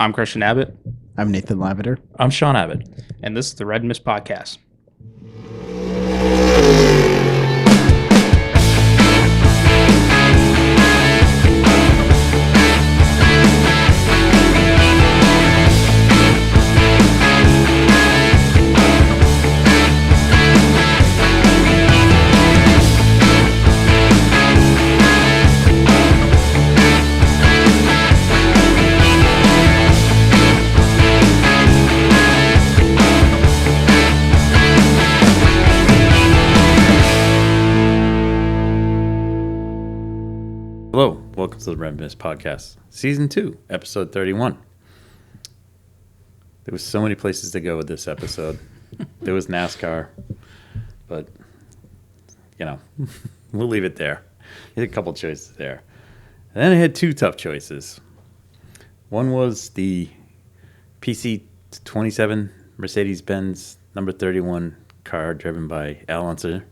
I'm Christian Abbott. I'm Nathan Lavender. I'm Sean Abbott. And this is the Red Mist Podcast. Hello, welcome to the Red Mist Podcast, Season 2, Episode 31. There was so many places to go with this episode. There was NASCAR, but, we'll leave it there. I had a couple choices there. And then I had two tough choices. One was the PC27 Mercedes-Benz number 31 car driven by Al Unser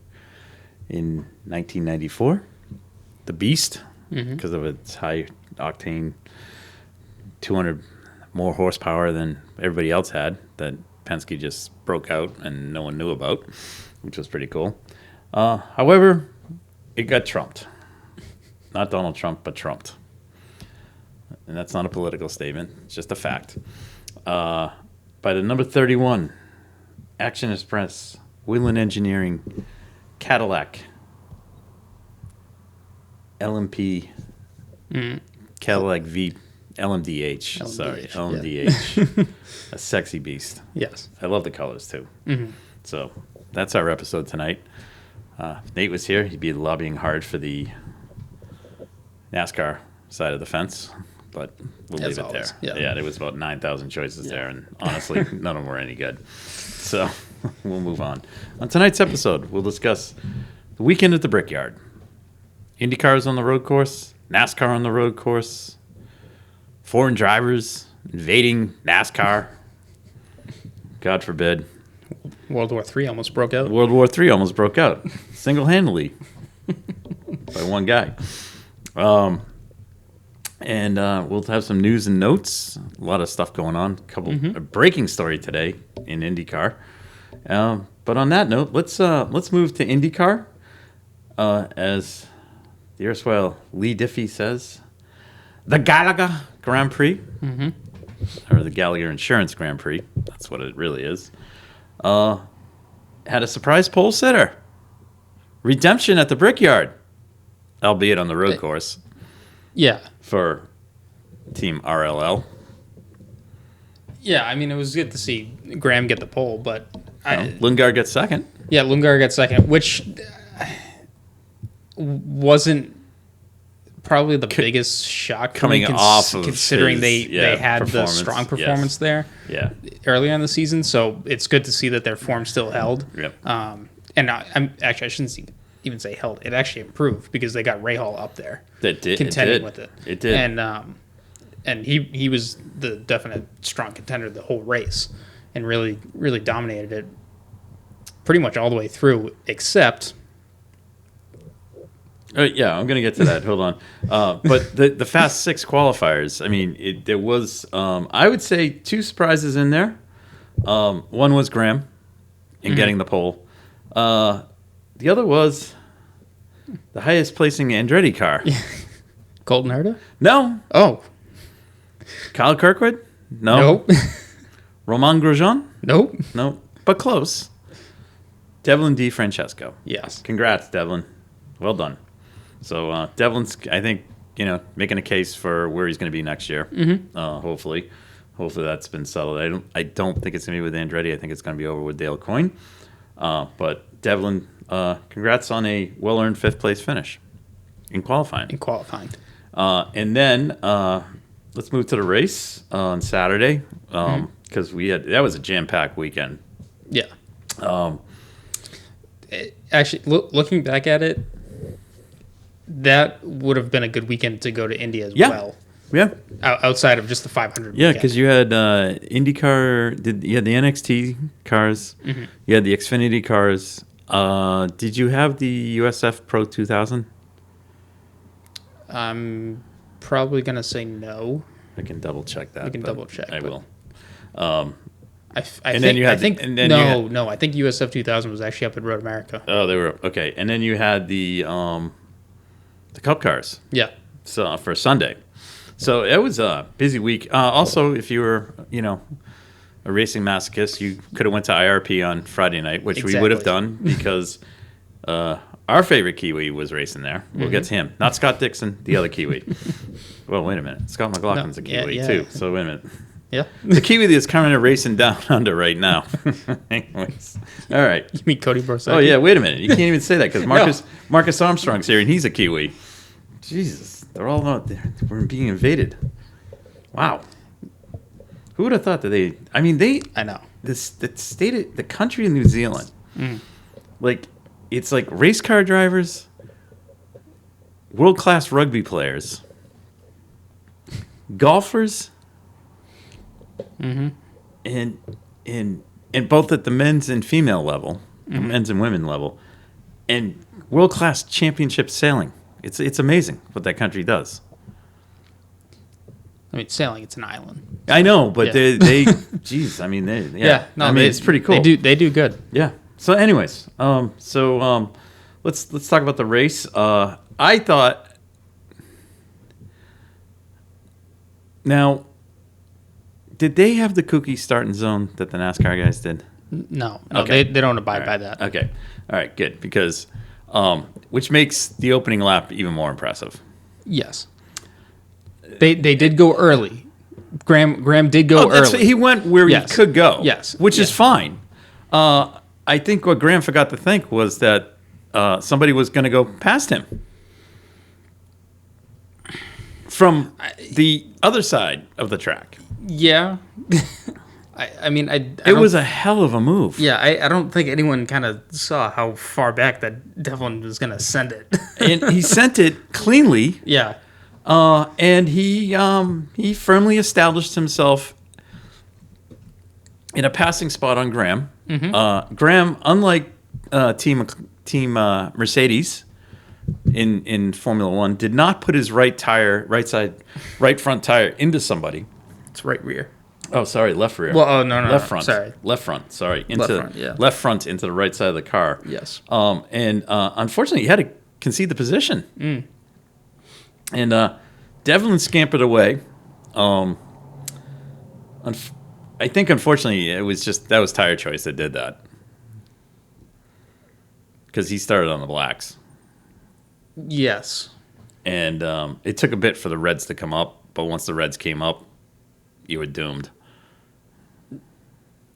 in 1994. The Beast. Because of its high octane 200 more horsepower than everybody else had that Penske just broke out and no one knew about, which was pretty cool. However, it got trumped. Not Donald Trump, but trumped. And that's not a political statement. It's just a fact. By the number 31 Action Express Whelen Engineering Cadillac LMP Cadillac V LMDH. LMDH, Sorry, LMDH. yeah. A sexy beast. Yes. I love the colors too. So that's our episode tonight. If Nate was here, he'd be lobbying hard for the NASCAR side of the fence, but we'll As leave it always, there. yeah. There was about 9,000 choices there, and honestly, none of them were any good. So we'll move on. On tonight's episode, we'll discuss the weekend at the Brickyard. Indycars on the road course, NASCAR on the road course, foreign drivers invading NASCAR. God forbid. World War III almost broke out. World War III almost broke out single-handedly by one guy. And we'll have some news and notes. A lot of stuff going on. A breaking story today in IndyCar. But on that note, let's move to IndyCar. As the erstwhile Lee Diffie says, the Gallagher Grand Prix, or the Gallagher Insurance Grand Prix, that's what it really is, had a surprise pole sitter. Redemption at the Brickyard, albeit on the road course. Yeah. For Team RLL. Yeah, I mean, it was good to see Graham get the pole, but... Lundgaard gets second. Yeah, Lundgaard got second, which wasn't probably the biggest shock coming off of considering they had the performance. strong performance there earlier in the season. So it's good to see that their form still held. Yep. And I shouldn't even say held. It actually improved because they got Rahal up there. That did contending with it. It did. And he was the definite strong contender the whole race and really really dominated it pretty much all the way through except. I'm going to get to that. Hold on. But the Fast 6 qualifiers, I mean, there was, I would say, two surprises in there. One was Graham in getting the pole. The other was the highest placing Andretti car. Colton Herta? No. Oh. Kyle Kirkwood? No. Nope. Romain Grosjean? Nope. No. But close. Devlin D. Francesco. Yes. Congrats, Devlin. Well done. So Devlin's, I think, making a case for where he's going to be next year. Hopefully that's been settled. I don't think it's going to be with Andretti. I think it's going to be over with Dale Coyne. But Devlin, congrats on a well-earned fifth place finish in qualifying. And then let's move to the race on Saturday because that was a jam-packed weekend. Yeah. Actually, looking back at it, that would have been a good weekend to go to Indy as well. Yeah. Outside of just the 500. Yeah, because you had IndyCar, you had the NXT cars, you had the Xfinity cars. Did you have the USF Pro 2000? I'm probably going to say no. I can double check that. We can but double check. I will. I And then you had I think and then you had- no. I think USF 2000 was actually up at Road America. Oh, they were okay. And then you had the Cup cars. Yeah. So for Sunday. So it was a busy week. Also, if you were, a racing masochist, you could have went to IRP on Friday night, which we would have done because our favorite Kiwi was racing there. We'll get to him. Not Scott Dixon, the other Kiwi. Well, wait a minute. Scott McLaughlin's a Kiwi too. So wait a minute. Yeah. The Kiwi that's currently racing down under right now. Anyways. All right. You mean Cody Borsecki? Oh, yeah. Wait a minute. You can't even say that because Marcus Armstrong's here and he's a Kiwi. Jesus. They're all out there. We're being invaded. Wow. Who would have thought that they... I mean, I know. The state of... The country of New Zealand. It's like race car drivers, world-class rugby players, golfers, and both at the men's and female level, men's and women level, and world-class championship sailing. It's amazing what that country does. I mean, sailing, it's an island. I know, but they geez, I mean, it's pretty cool. They do good. Yeah. So anyways, let's talk about the race. I thought... Now, did they have the kooky starting zone that the NASCAR guys did? No, Okay. they don't abide by that. Okay. All right, good. Because, which makes the opening lap even more impressive. Yes. They did go early. Graham did go early. He went where he could go. Yes. Which is fine. I think what Graham forgot to think was that somebody was going to go past him from the other side of the track. Yeah. It was a hell of a move. Yeah, I don't think anyone kind of saw how far back that Devlin was going to send it. And he sent it cleanly. Yeah. And he firmly established himself in a passing spot on Graham. Graham, unlike team Mercedes in Formula One, did not put his right front tire into somebody. It's right rear. Oh, sorry, left rear. Well, no, left front. Sorry, left front. Sorry, left front into the right side of the car. Yes. And unfortunately, he had to concede the position. And Devlin scampered away. I think, unfortunately, that was tire choice that did that. Because he started on the blacks. Yes. And it took a bit for the reds to come up, but once the reds came up, you were doomed.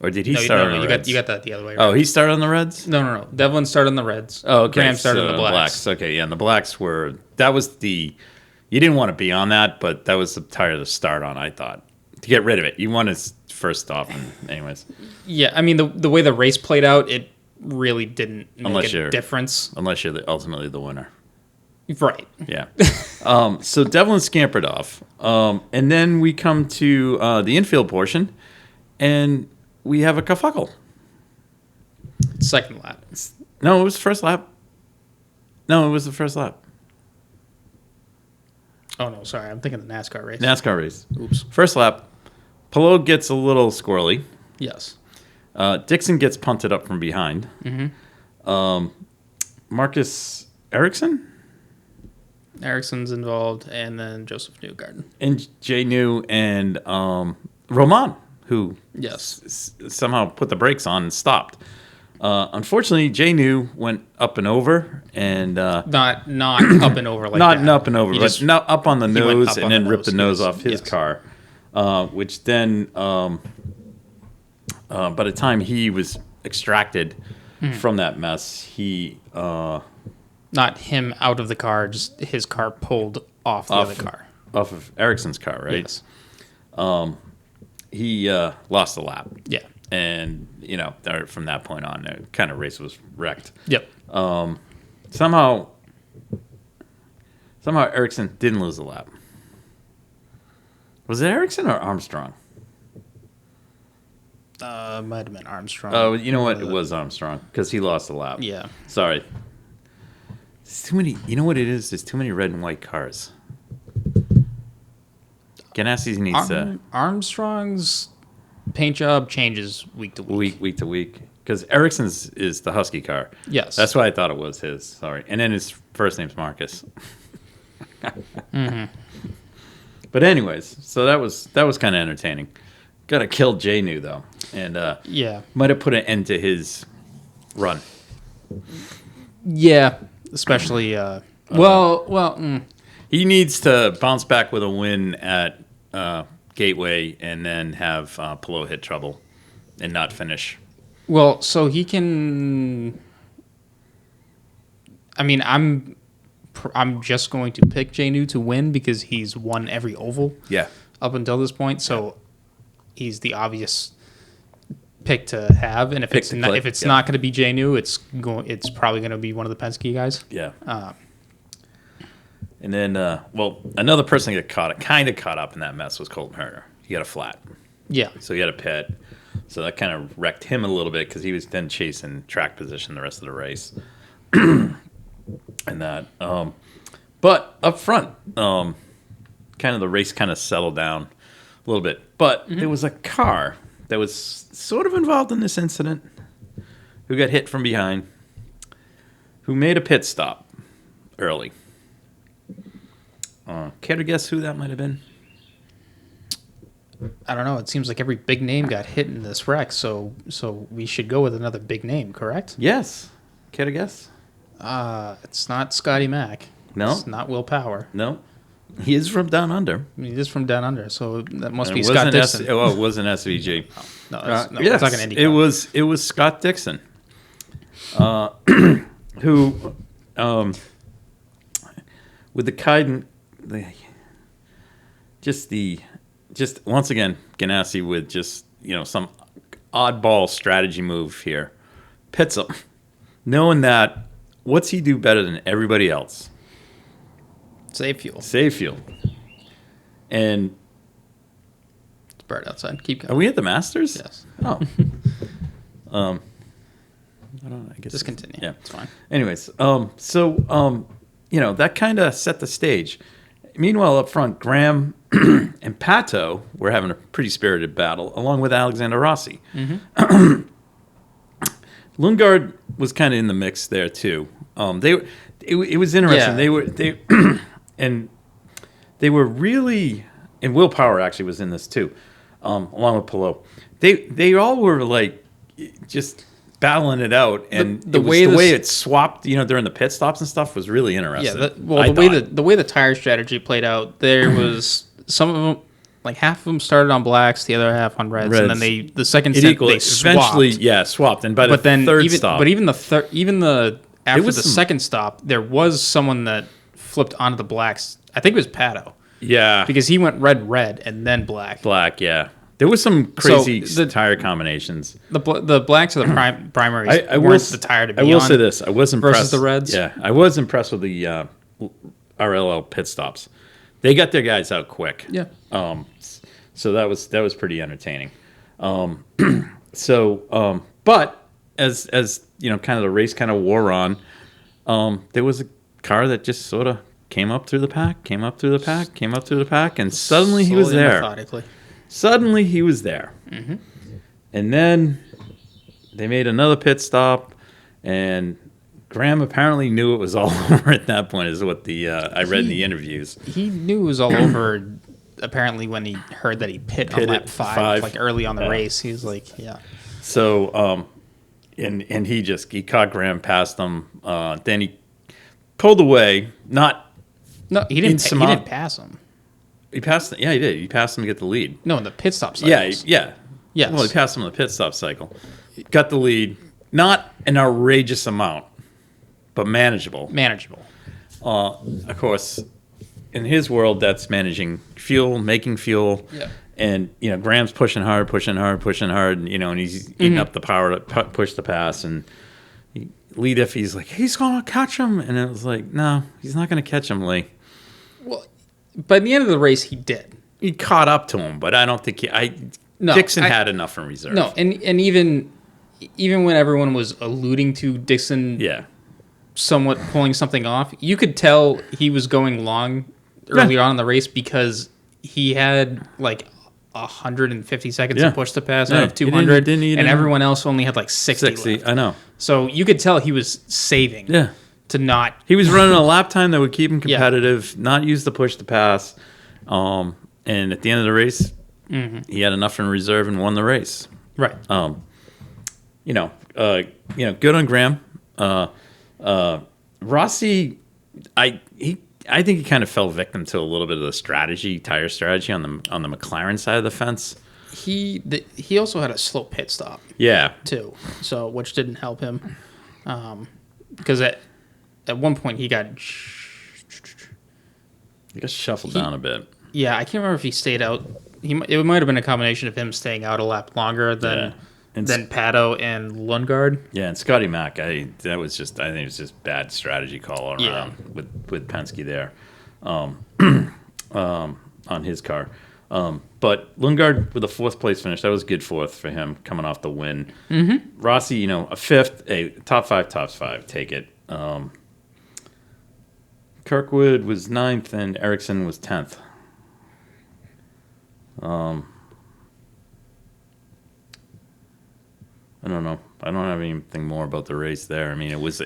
Or did he start on the reds? You got that the other way Oh, around. he started on the reds? No. Devlin started on the reds. Oh, okay. Graham started on the blacks. Okay, yeah, and the blacks were... That was the... You didn't want to be on that, but that was the tire to start on, I thought. To get rid of it. You wanted first off, anyways. Yeah, I mean, the way the race played out, it really didn't make a difference. Unless you're ultimately the winner. Right. Yeah. So Devlin scampered off. And then we come to the infield portion, and we have a kerfuffle. Second lap. No, it was the first lap. No, it was the first lap. Oh, no, sorry. I'm thinking the NASCAR race. NASCAR race. Oops. First lap. Palou gets a little squirrely. Yes. Dixon gets punted up from behind. Marcus Ericsson? Ericsson's involved, and then Joseph Newgarden. And Jay New and Roman, who somehow put the brakes on and stopped. Unfortunately, Jay New went up and over, and not up and over like not that. up and over, but not up on the nose, and then ripped the nose off his Yes. car. Which then, by the time he was extracted from that mess, he not him out of the car, just his car pulled off the other car, off of Ericsson's car, right? Yes. He lost the lap. Yeah. And, from that point on, the kind of race was wrecked. Yep. Somehow Ericsson didn't lose the lap. Was it Ericsson or Armstrong? Might have been Armstrong. Oh, you know what? It was Armstrong because he lost the lap. Yeah. Sorry. There's too many. You know what it is? There's too many red and white cars. Ganassi needs to... Armstrong's paint job changes week to week. Week to week. Because Ericsson's is the Husky car. Yes. That's why I thought it was his. Sorry. And then his first name's Marcus. But anyways, so that was kind of entertaining. Got to kill Jay New, though. And might have put an end to his run. Yeah, especially... He needs to bounce back with a win at Gateway and then have Palou hit trouble and not finish. Well, so he can... I mean, I'm just going to pick Jay New to win because he's won every oval up until this point. So he's the obvious pick to have. And if it's not going to be Jay New, it's probably going to be one of the Penske guys. Yeah. And then, another person that kind of caught up in that mess was Colton Herter. He got a flat. Yeah. So he had a pit. So that kind of wrecked him a little bit because he was then chasing track position the rest of the race. And that. But up front, kind of the race kind of settled down a little bit. But there was a car that was sort of involved in this incident who got hit from behind, who made a pit stop early. Care to guess who that might have been? I don't know. It seems like every big name got hit in this wreck, so we should go with another big name, correct? Yes. Care to guess? It's not Scotty Mack. No. It's not Will Power. No. He is from down under. I mean, he is from down under, so that must And be Scott Dixon. It wasn't SVG. No, Yes, we're talking Indycar. it was Scott Dixon, who, with the kind, just once again Ganassi with just some oddball strategy move here, pits him, knowing that what's he do better than everybody else? Save fuel. And it's bird outside. Keep going. Are we at the Masters? Yes. Oh. I don't know. I guess just continue. Yeah, it's fine. Anyways, that kind of set the stage. Meanwhile, up front, Graham and Pato were having a pretty spirited battle, along with Alexander Rossi. Mm-hmm. Lundgaard was kind of in the mix there too. It was interesting. Yeah. They were really, and Will Power actually was in this too, along with Palou. They all were like just battling it out, and the way it swapped, during the pit stops and stuff was really interesting. Yeah, the way the tire strategy played out, there was some of them, like half of them started on blacks, the other half on reds. And then the second set they swapped. Eventually, swapped, and by the third stop, after the second stop, there was someone that flipped onto the blacks. I think it was Pato. Yeah, because he went red, and then black. Black, yeah. There was some crazy tire combinations. The blacks are the primaries. I weren't the tire to be on. I will say this: I was impressed versus the reds. Yeah, I was impressed with the RLL pit stops. They got their guys out quick. Yeah. So that was pretty entertaining. But as kind of the race kind of wore on, there was a car that just sort of came up through the pack, and suddenly he was there. Methodically. Suddenly he was there. Mm-hmm. And then they made another pit stop, and Graham apparently knew it was all over at that point, is what I read in the interviews. He knew it was all over, apparently, when he heard that he pitted on lap 5, like early on the race. He was like, yeah. So, and he caught Graham past him. Then he pulled away. No, he didn't pass him. He passed. Yeah, he did. He passed him to get the lead. No, in the pit stop cycles. Yeah. Yes. Well, he passed him in the pit stop cycle. Got the lead. Not an outrageous amount, but manageable. Of course, in his world, that's managing fuel, making fuel. Yeah. And, Graham's pushing hard, and, and he's eating up the power to push the pass. And Lee Diffie's like, he's going to catch him. And it was like, no, he's not going to catch him, Lee. Well, by the end of the race, he did. He caught up to him, but I don't think Dixon had enough in reserve. No, and even when everyone was alluding to Dixon somewhat pulling something off, you could tell he was going long early on in the race because he had like 150 seconds to push the pass out of 200, didn't and everyone else only had like 60 left. I know. So you could tell he was saving to not... He was running a lap time that would keep him competitive, not use the push to pass. And at the end of the race, he had enough in reserve and won the race. Right. Good on Graham. Rossi, I think he kind of fell victim to a little bit of the tire strategy on the McLaren side of the fence. He also had a slow pit stop. Yeah. Too. So which didn't help him, because at one point he got shuffled down a bit. Yeah, I can't remember if he stayed out. It might have been a combination of him staying out a lap longer than Pato and Lundgaard. Yeah, and Scotty Mack, I think it was just bad strategy call all around with Penske there, on his car. But Lundgaard with a 4th place finish, that was a good 4th for him coming off the win. Mm-hmm. Rossi, a 5th, a top 5, take it. Kirkwood was 9th and Ericsson was 10th. I don't know. I don't have anything more about the race there. I mean, it was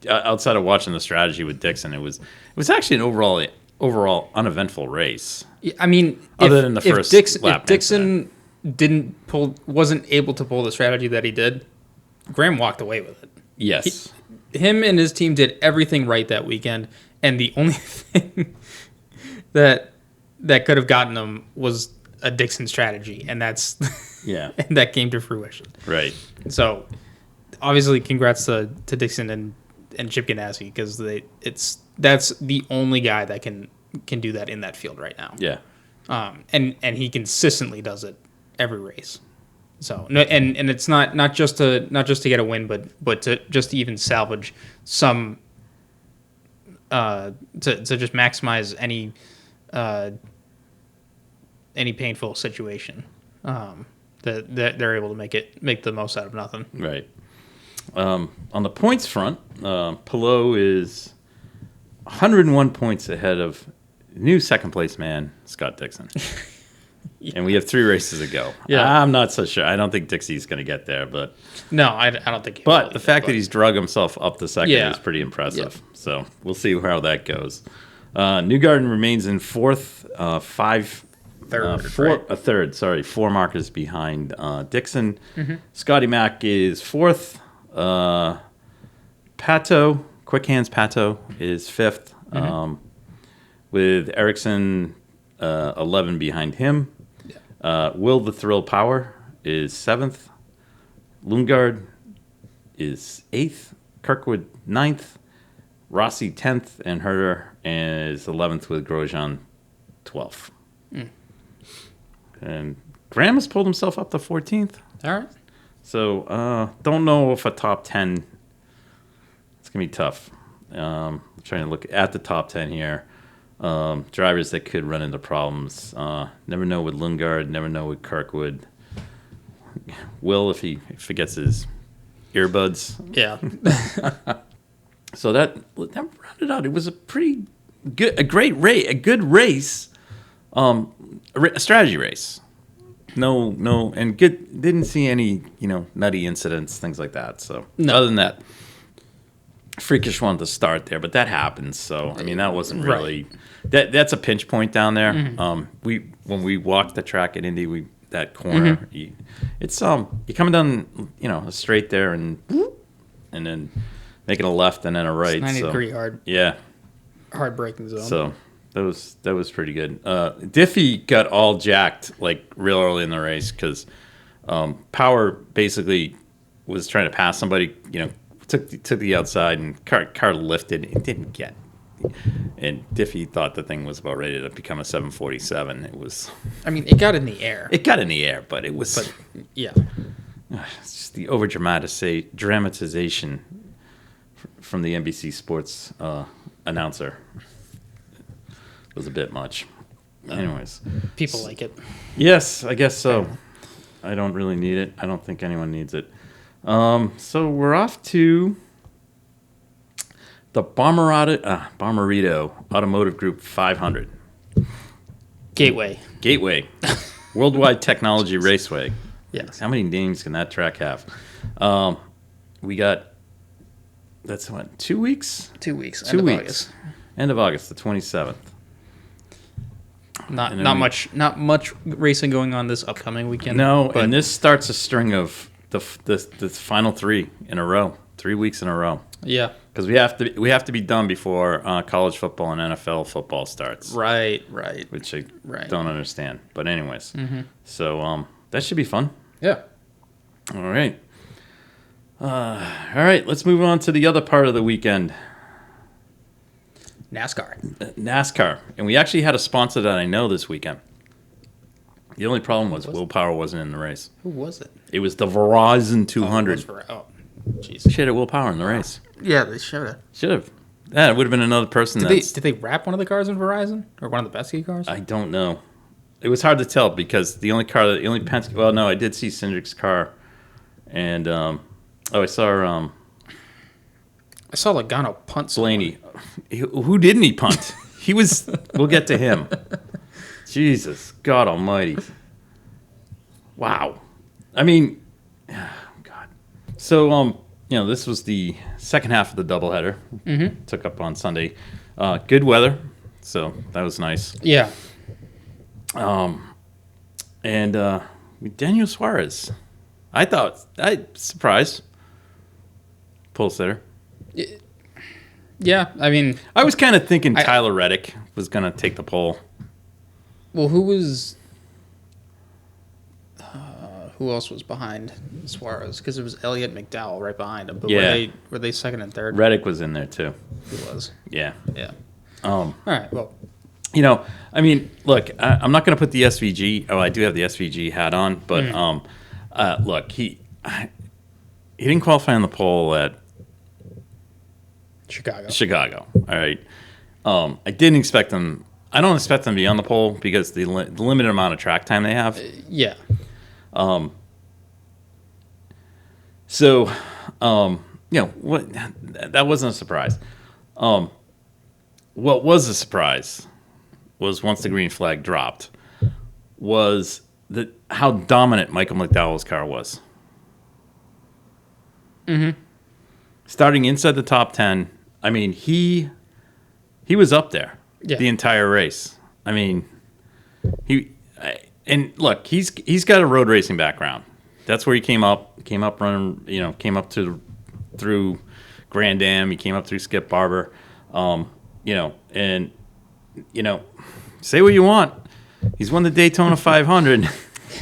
outside of watching the strategy with Dixon, it was actually an overall uneventful race. I mean, other than the first lap. If Dixon wasn't able to pull the strategy that he did, Graham walked away with it. Yes. Him and his team did everything right that weekend, and the only thing that could have gotten him was a Dixon strategy, and that's and that came to fruition. Right. So, obviously, congrats to Dixon and Chip Ganassi, because that's the only guy that can do that in that field right now. Yeah. And he consistently does it every race. So and it's not just to get a win, but to just even salvage some to just maximize any painful situation, that they're able to make the most out of nothing. Right. On the points front, Palou is 101 points ahead of new second place man Scott Dixon. And we have 3 races to go. Yeah. I'm not so sure. I don't think Dixie's going to get there, but no, I don't think. But the fact that he's drug himself up to second is pretty impressive. Yep. So we'll see how that goes. Newgarden remains in 4th, third. 4 markers behind Dixon. Mm-hmm. Scotty Mack is 4th. Pato, Quick Hands Pato is 5th, with Ericsson 11 behind him. Yeah. Will the Thrill Power is 7th. Lundgaard is 8th. Kirkwood 9th. Rossi 10th, and Herter is 11th with Grosjean 12th. Mm. And Graham has pulled himself up to 14th. All right. So, don't know if a top 10... It's going to be tough. I'm trying to look at the top 10 here. Drivers that could run into problems. Never know with Lundgaard. Never know with Kirkwood. Will, if he gets his earbuds. Yeah. So that rounded out. It was a pretty good, a good race. A strategy race. No, and good. Didn't see any, nutty incidents, things like that. So other than that, freakish one to start there, but that happens. So I mean, that wasn't really that's a pinch point down there. Mm-hmm. When we walked the track at Indy, that corner, mm-hmm. It's you're coming down, a straight there and then making a left and then a right. It's 90-degree hard. Yeah. Hard braking zone. So that was pretty good. Diffie got all jacked real early in the race because Power basically was trying to pass somebody. Took the outside and car lifted. It didn't get. And Diffie thought the thing was about ready to become a 747. It was. I mean, it got in the air. It got in the air, but it was. But yeah. It's just the over dramatization from the NBC Sports announcer. It was a bit much. Anyways. People like it. Yes, I guess so. I don't really need it. I don't think anyone needs it. So we're off to the Bommarito Automotive Group 500. Gateway. Worldwide Technology Raceway. Yes. How many names can that track have? We got, that's what, 2 weeks? 2 weeks. End of August. End of August, the 27th. Not much racing going on this upcoming weekend. No, and this starts a string of the final 3 in a row, 3 weeks in a row. Yeah, because we have to be done before college football and NFL football starts. Right. Which I don't understand, but anyways, so that should be fun. Yeah. All right. Let's move on to the other part of the weekend. NASCAR. And we actually had a sponsor that I know this weekend. The only problem was Will Power wasn't in the race. Who was it? It was the Verizon 200. Jeez. She had Will Power in the race. Yeah, they should have. Yeah, it would have been another person. Did they wrap one of the cars in Verizon? Or one of the Penske cars? I don't know. It was hard to tell because the only Penske... Well, no, I did see Cindric's car. And, I saw... I saw Logano punt Blaney. Who didn't he punt? He was... We'll get to him. Jesus. God almighty. Wow. I mean... God. So, this was the second half of the doubleheader. Took up on Sunday. Good weather. So, that was nice. Yeah. And Daniel Suarez. Surprised. Pole sitter. Yeah, I mean... I was kind of thinking Tyler Reddick was going to take the pole. Well, who was... who else was behind Suarez? Because it was Elliott McDowell right behind him. But were they second and third? Reddick was in there, too. He was. Yeah. All right, well... I mean, look, I'm not going to put the SVG... Oh, I do have the SVG hat on. But, look, he didn't qualify on the pole at... Chicago. All right. I didn't expect them. I don't expect them to be on the pole because the limited amount of track time they have. Yeah. So, what? That wasn't a surprise. What was a surprise was once the green flag dropped, was how dominant Michael McDowell's car was. Starting inside the top 10. I mean, he was up there the entire race. I mean, and look, he's got a road racing background. That's where he came up running, came up through Grand Am. He came up through Skip Barber, and say what you want. He's won the Daytona 500.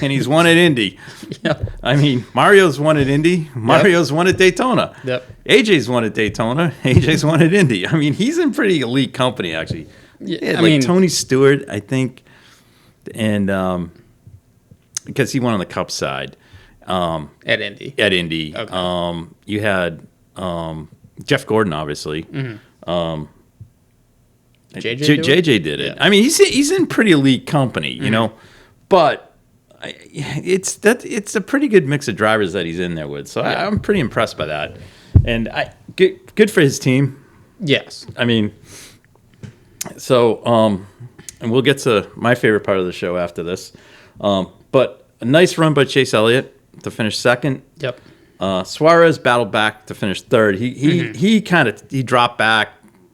And he's won at Indy. Yep. I mean, Mario's won at Indy. Mario's won at Daytona. Yep. AJ's won at Daytona. AJ's won at Indy. I mean, he's in pretty elite company, actually. Yeah, Tony Stewart, I think, and because he won on the Cup side. At Indy. Okay. You had Jeff Gordon, obviously. JJ did it. Yeah. I mean, he's in pretty elite company, but. It's a pretty good mix of drivers that he's in there with, so I'm pretty impressed by that, and good for his team. Yes, I mean, so and we'll get to my favorite part of the show after this, but a nice run by Chase Elliott to finish second. Yep. Suarez battled back to finish third. He dropped back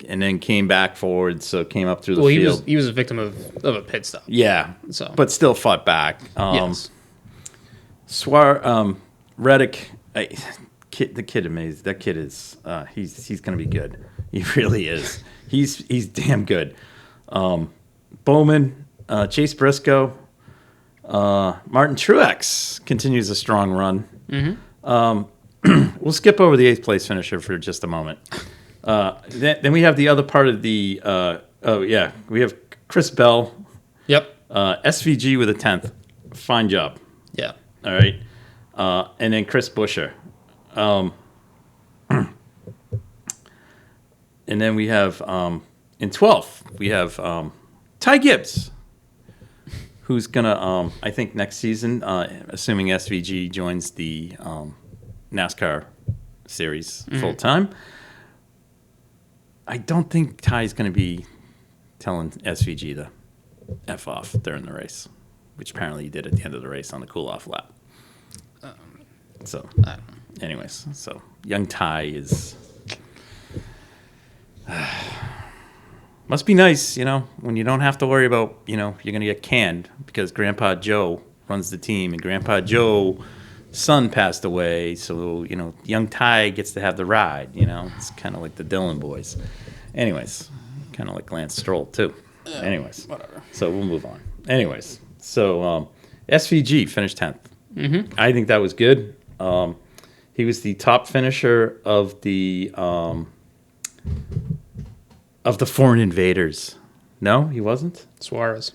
and then came back forward, so came up through the field. He was a victim of a pit stop. Yeah, but still fought back. Yes. Reddick, the kid amazing. That kid is he's going to be good. He really is. He's damn good. Bowman, Chase Briscoe, Martin Truex continues a strong run. We'll skip over the 8th place finisher for just a moment. Then we have the other part of the we have Chris Bell. Yep. SVG with a 10th. Fine job. Yeah. All right. And then Chris Buescher. And then we have in 12th we have Ty Gibbs, who's gonna I think next season, assuming SVG joins the NASCAR series full time. I don't think Ty's going to be telling SVG to F off during the race, which apparently he did at the end of the race on the cool-off lap. So, anyways, so young Ty is... must be nice, when you don't have to worry about, you're going to get canned because Grandpa Joe runs the team, and Grandpa Joe's son passed away, so, young Ty gets to have the ride, It's kind of like the Dillon boys. Anyways, kind of like Lance Stroll, too. Anyways, whatever. So we'll move on. Anyways, so SVG finished 10th. Mm-hmm. I think that was good. He was the top finisher of the foreign invaders. No, he wasn't? Suarez.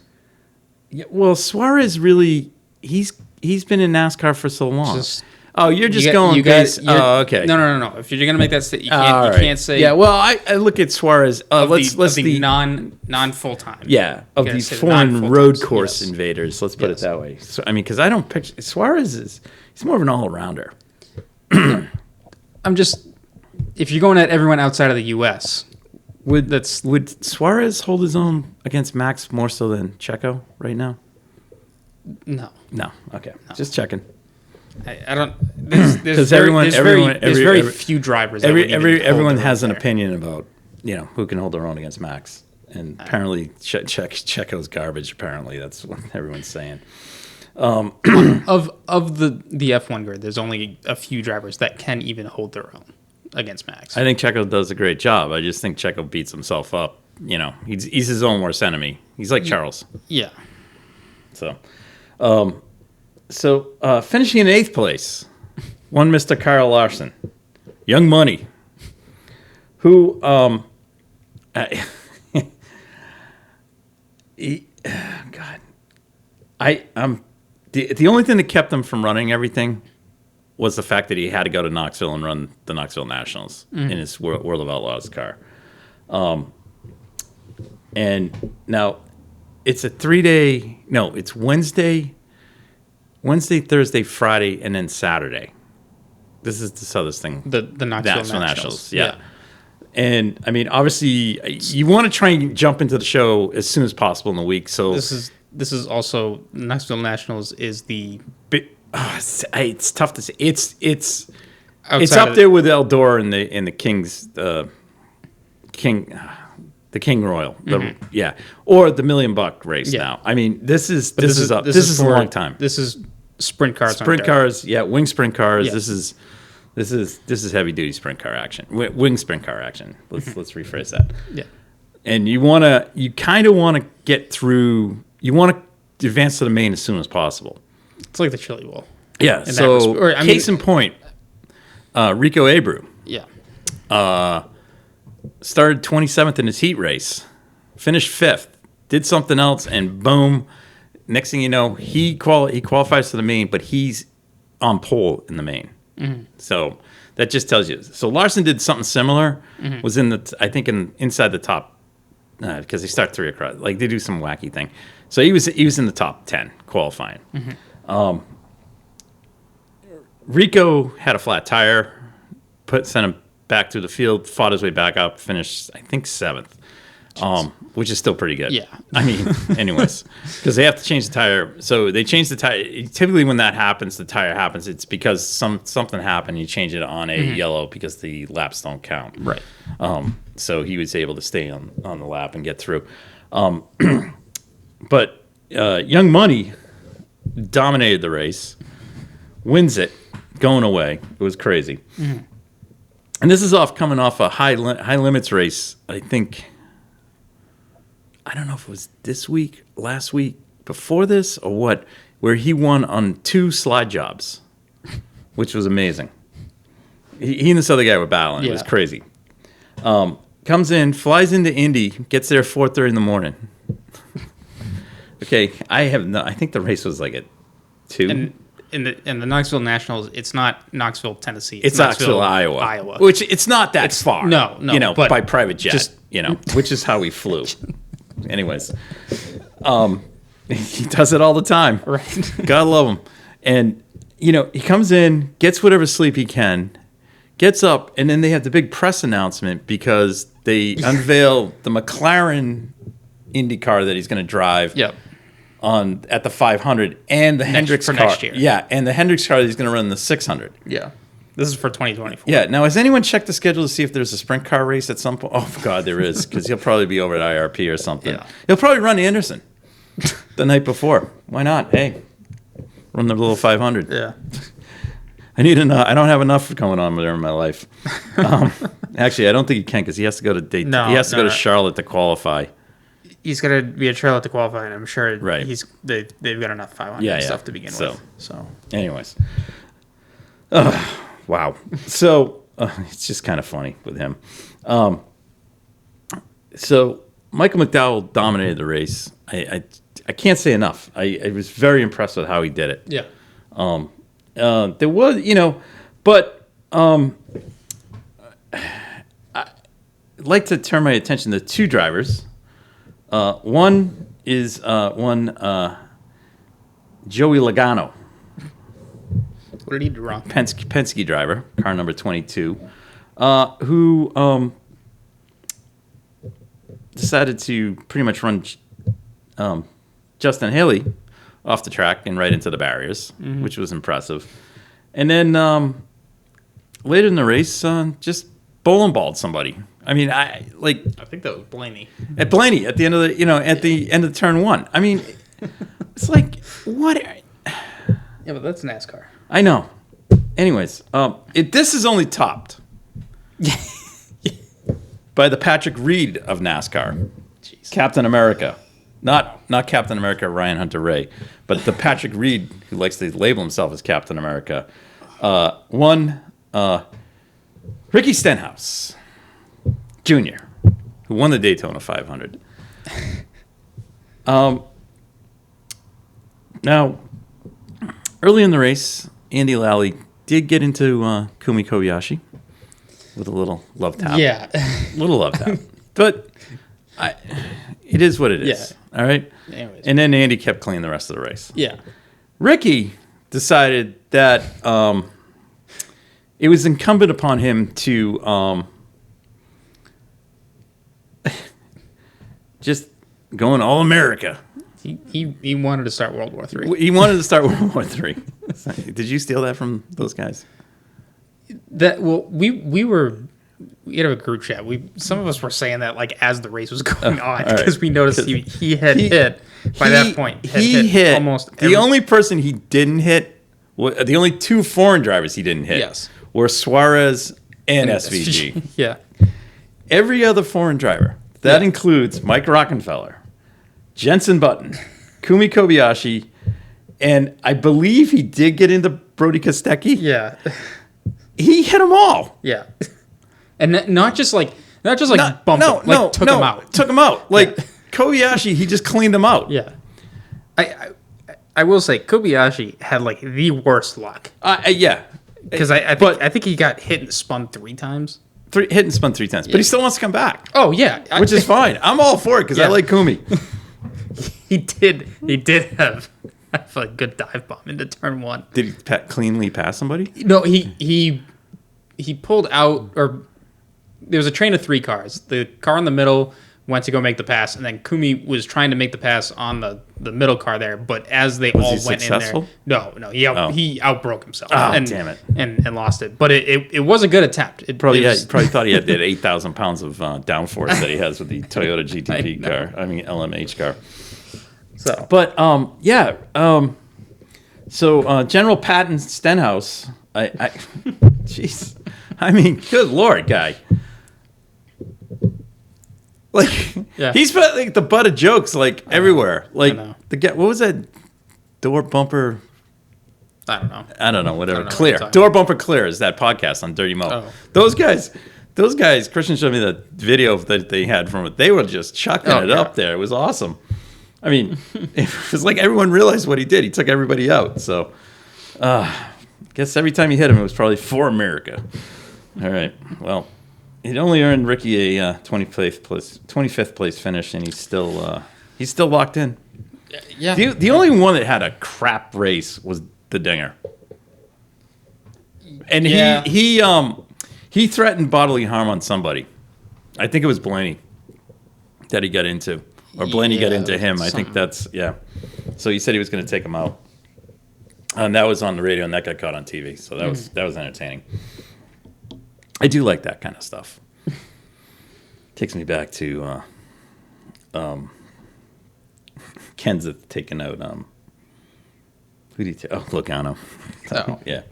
Yeah, well, Suarez really, he's been in NASCAR for so long. You're just going based. Oh, okay. No. If you're gonna make that statement, you can't say. Yeah, well, I look at Suarez. Let's the non full time. Yeah, of these foreign road course invaders. Let's put it that way. So because I don't picture Suarez he's more of an all rounder. I'm just, if you're going at everyone outside of the U.S., would Suarez hold his own against Max more so than Checo right now? No. Okay, just checking. I don't. There's very few drivers. Everyone has an opinion about who can hold their own against Max, and apparently Checo's garbage. Apparently, that's what everyone's saying. Of the F1 grid, there's only a few drivers that can even hold their own against Max. I think Checo does a great job. I just think Checo beats himself up. He's his own worst enemy. He's like Charles. Yeah. So, finishing in 8th place, one Mr. Kyle Larson, Young Money, who, God, the only thing that kept him from running everything was the fact that he had to go to Knoxville and run the Knoxville Nationals in his World of Outlaws car. And now it's a 3-day, no, it's Wednesday, Thursday, Friday, and then Saturday. This is this other thing. The Knoxville Nationals. Yeah. And, I mean, obviously, you want to try and jump into the show as soon as possible in the week. So this is also, Knoxville Nationals is the... it's tough to say. It's up there with Eldor and the King's... The King Royal, or the $1 Million race now. I mean, this is a long time. This is sprint cars. Sprint cars, wing sprint cars. Yeah. This is heavy duty sprint car action. Wing sprint car action. Let's rephrase that. Yeah. And you kind of want to get through. You want to advance to the main as soon as possible. It's like the Chili Bowl. Yeah. So case in point, Rico Abreu. Yeah. Started 27th in his heat race, finished 5th, did something else, and boom, next thing you know, he qualifies for the main, but he's on pole in the main. Mm-hmm. So that just tells you. So Larson did something similar, was inside the top, because they start 3 across. Like they do some wacky thing. So he was in the top 10 qualifying. Mm-hmm. Rico had a flat tire, sent him back through the field, fought his way back up, finished, I think, 7th, which is still pretty good. Yeah. I mean, anyways, because they have to change the tire. So they change the tire. Typically when that happens, the tire happens, it's because something happened. You change it on a yellow because the laps don't count. Right. So he was able to stay on the lap and get through. But Young Money dominated the race, wins it, going away. It was crazy. Mm-hmm. And this is coming off a high limits race, I think. I don't know if it was this week, last week, before this, or what, where he won on 2 slide jobs, which was amazing. He and this other guy were battling. Yeah. It was crazy. Comes in, flies into Indy, gets there 4:30 in the morning. Okay, I think the race was like at 2. And in the Knoxville Nationals, it's not Knoxville, Tennessee. It's Knoxville, Iowa. Which it's not that far. No. But by private jet, which is how we flew. Anyways, he does it all the time. Right. God love him. And, he comes in, gets whatever sleep he can, gets up, and then they have the big press announcement because they unveil the McLaren Indycar that he's going to drive. Yep. At the 500 and the Hendricks car. Next year. Yeah, and the Hendricks car that he's going to run in the 600. Yeah. This is for 2024. Yeah. Now, has anyone checked the schedule to see if there's a sprint car race at some point? Oh, God, there is, because he'll probably be over at IRP or something. Yeah. He'll probably run Anderson the night before. Why not? Hey, run the little 500. Yeah. I don't have enough going on there in my life. Actually, I don't think he can because he has to go to Daytona. No, he has to go to Charlotte to qualify. He's going to be a Charlotte to qualify, and I'm sure right. they've got enough 500 stuff to begin with. So, anyways. Wow. So, it's just kind of funny with him. So, Michael McDowell dominated the race. I can't say enough. I was very impressed with how he did it. Yeah. There was, but I'd like to turn my attention to two drivers. One is Joey Logano. What did he do wrong? Penske driver, car number 22, who decided to pretty much run Justin Haley off the track and right into the barriers, which was impressive. And then later in the race, just bowling balled somebody. I mean, I think that was Blaney. At Blaney, at the end of the end of turn one. I mean, it's like what? Yeah, but that's NASCAR. I know. Anyways, this is only topped by the Patrick Reed of NASCAR, Jeez. Captain America, not Captain America Ryan Hunter Ray, but the Patrick Reed who likes to label himself as Captain America. Ricky Stenhouse Jr., who won the Daytona 500. Now, early in the race, Andy Lally did get into Kumi Kobayashi with a little love tap. Yeah. Little love tap. But it is what it is. Yeah. All right? Anyways. And then Andy kept clean the rest of the race. Yeah. Ricky decided that it was incumbent upon him to just go in All-America. He wanted to start World War III. He wanted to start World War III. Did you steal that from those guys? We had a group chat. Some of us were saying that like as the race was going on because we noticed he had hit by that point. He hit almost the only person he didn't hit. The only two foreign drivers he didn't hit were Suarez and SVG. Yeah. Every other foreign driver that includes Mike Rockenfeller, Jensen Button, Kumi Kobayashi, and I believe he did get into Brody Kostecki. Yeah. He hit them all. Yeah. And not just like bumped him. Like took him out. Took him out. Like Kobayashi, he just cleaned them out. Yeah. I will say Kobayashi had like the worst luck. Yeah. Because I think he got hit and spun 3 times. Hit and spun 3 times. But he still wants to come back. Oh, yeah. Which is fine. I'm all for it because I like Kumi. He did have a good dive bomb into turn 1. Did he cleanly pass somebody? No, he pulled out, or there was a train of 3 cars. The car in the middle went to go make the pass, and then Kumi was trying to make the pass on the middle car there, but as they all went successful? in there, no, he outbroke himself. Damn it, and lost it. But it was a good attempt. He probably thought he had that 8,000 pounds of downforce that he has with the Toyota GTP car. I mean LMH car. So, but So General Patton Stenhouse, jeez, I mean, good Lord, guy. Like he's put like the butt of jokes like everywhere. Like what was that door bumper? I don't know. Whatever. Clear. Door bumper clear is that podcast on Dirty Mo. Oh. Those guys. Christian showed me the video that they had from it. They were just chucking it up there. It was awesome. I mean, it was like everyone realized what he did. He took everybody out. So, I guess every time he hit him, it was probably for America. All right. Well. It only earned Ricky a 25th place finish, and he's still locked in. Yeah. The only one that had a crap race was the Dinger, and he threatened bodily harm on somebody. I think it was Blaney that he got into. or Blaney got into him. something. I think that's So he said he was going to take him out, and that was on the radio, and that got caught on TV. So that was entertaining. I do like that kind of stuff. Takes me back to Kenseth taking out who did he take? Oh, Logano. Oh. Yeah.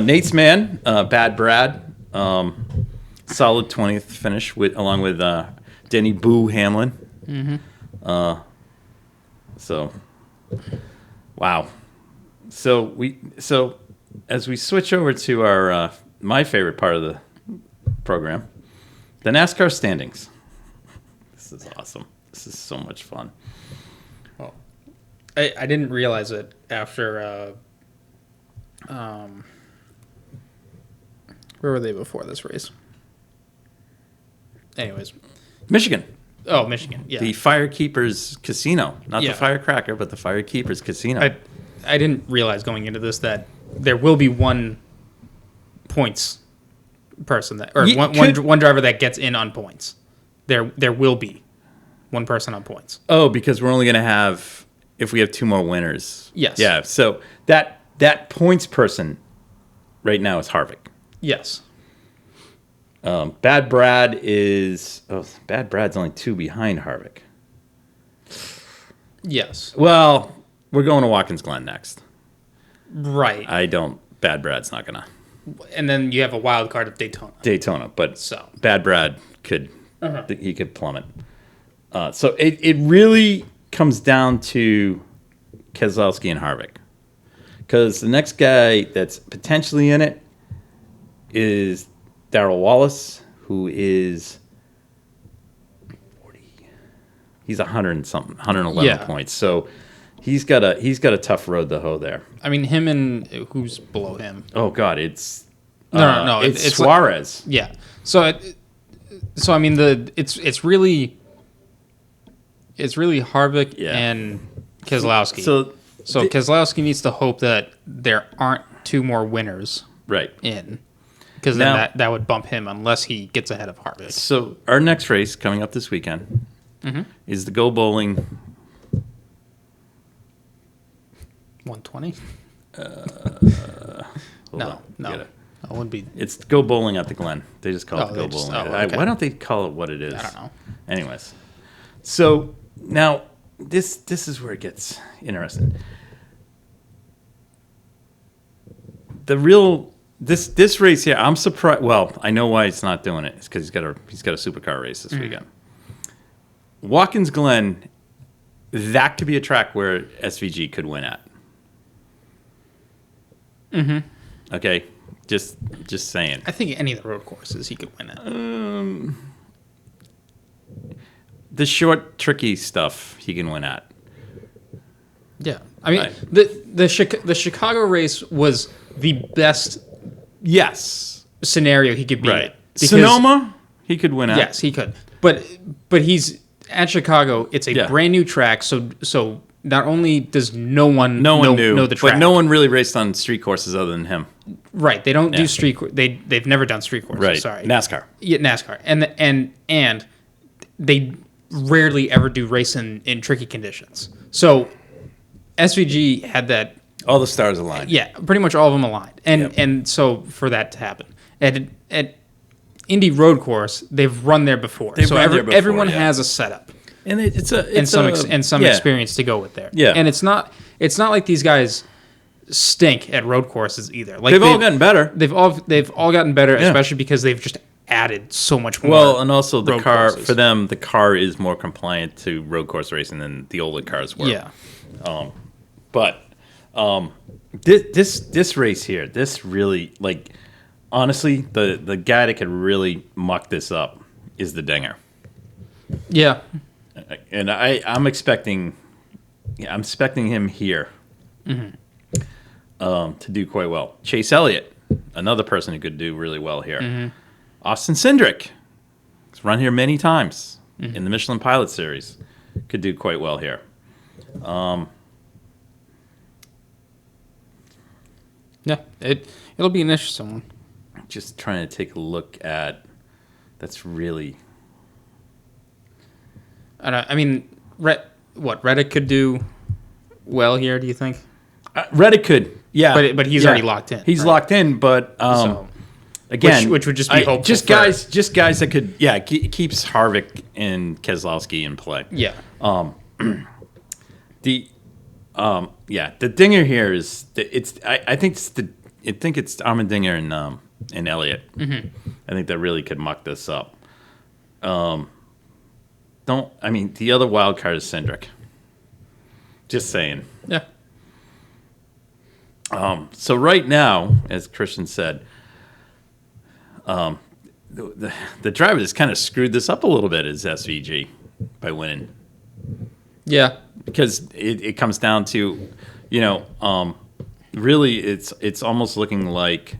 Nate's man, Bad Brad, solid 20th finish along with Denny Boo Hamlin. Mm-hmm. So, wow. So as we switch over to our my favorite part of the program, the NASCAR standings. This is awesome. This is so much fun. Well, I didn't realize it after. Where were they before this race? Anyways, Michigan. Oh, Michigan. Yeah, The Firekeepers Casino, not the Firecracker, but the Firekeepers Casino. I didn't realize going into this that there will be one points person one driver that gets in on points. There will be one person on points. Oh, because we're only going to have if we have two more winners. Yes. Yeah. So that points person right now is Harvick. Yes. Bad Brad's only 2 behind Harvick. Yes. Well, we're going to Watkins Glen next. Right. Bad Brad's not going to. And then you have a wild card of Daytona. But Bad Brad could he could plummet. So it really comes down to Keselowski and Harvick, because the next guy that's potentially in it is Darrell Wallace, who is 40. He's 100 and something, 111 points. So he's got a tough road to hoe there. I mean, him and who's below him? Oh God, it's no, it's Suarez. So I mean it's really Harvick and Keselowski. So Keselowski needs to hope that there aren't 2 more winners in, because then that would bump him unless he gets ahead of Harvick. So our next race coming up this weekend is the Go Bowling 120. No. It wouldn't be. It's Go Bowling at the Glen. They just call it Go Bowling. Okay. Why don't they call it what it is? I don't know. Anyways, so now this is where it gets interesting. This race here, I'm surprised. Well, I know why it's not doing it. It's because he's got a supercar race this weekend. Watkins Glen, that could be a track where SVG could win at. Mm-hmm. Okay, just saying. I think any of the road courses he could win at. The short, tricky stuff he can win at. Yeah, I mean the Chicago race was the best scenario he could be in. Sonoma, he could win at. Yes, he could. But he's at Chicago. It's a brand new track, so not only does no one know the track, but no one really raced on street courses other than him. Right, they don't do street. They've never done street courses. Right, sorry, NASCAR. Yeah, NASCAR, and they rarely ever do race in tricky conditions. So SVG had that. All the stars aligned. Yeah, pretty much all of them aligned, and so for that to happen at Indy Road Course, they've run there before. Everyone has a setup, and it's some experience to go with there. Yeah, and it's not like these guys stink at road courses either. Like they've all gotten better. They've all gotten better, especially because they've just added so much more. Well, and also the car courses. For them, the car is more compliant to road course racing than the older cars were. Yeah, but this race here, this really, like, honestly, the guy that could really muck this up is the Dinger. Yeah, and I'm expecting him here to do quite well. Chase Elliott, another person who could do really well here. Austin Cindric, he's run here many times in the Michelin Pilot Series, could do quite well here. Yeah, it'll be an interesting one. Just trying to take a look at. That's really. I mean, Reddick could do well here, do you think? Reddick could, yeah. But he's already locked in. He's locked in, but again, which would just be hopeful. Just guys that could, keeps Harvick and Keselowski in play. Yeah. The dinger here is I think it's Allmendinger and Elliott. Mm-hmm. I think that really could muck this up. The other wild card is Cindric. Just saying. Yeah. So right now, as Christian said, the driver that's kind of screwed this up a little bit is SVG by winning. Yeah. Because it comes down to, really it's almost looking like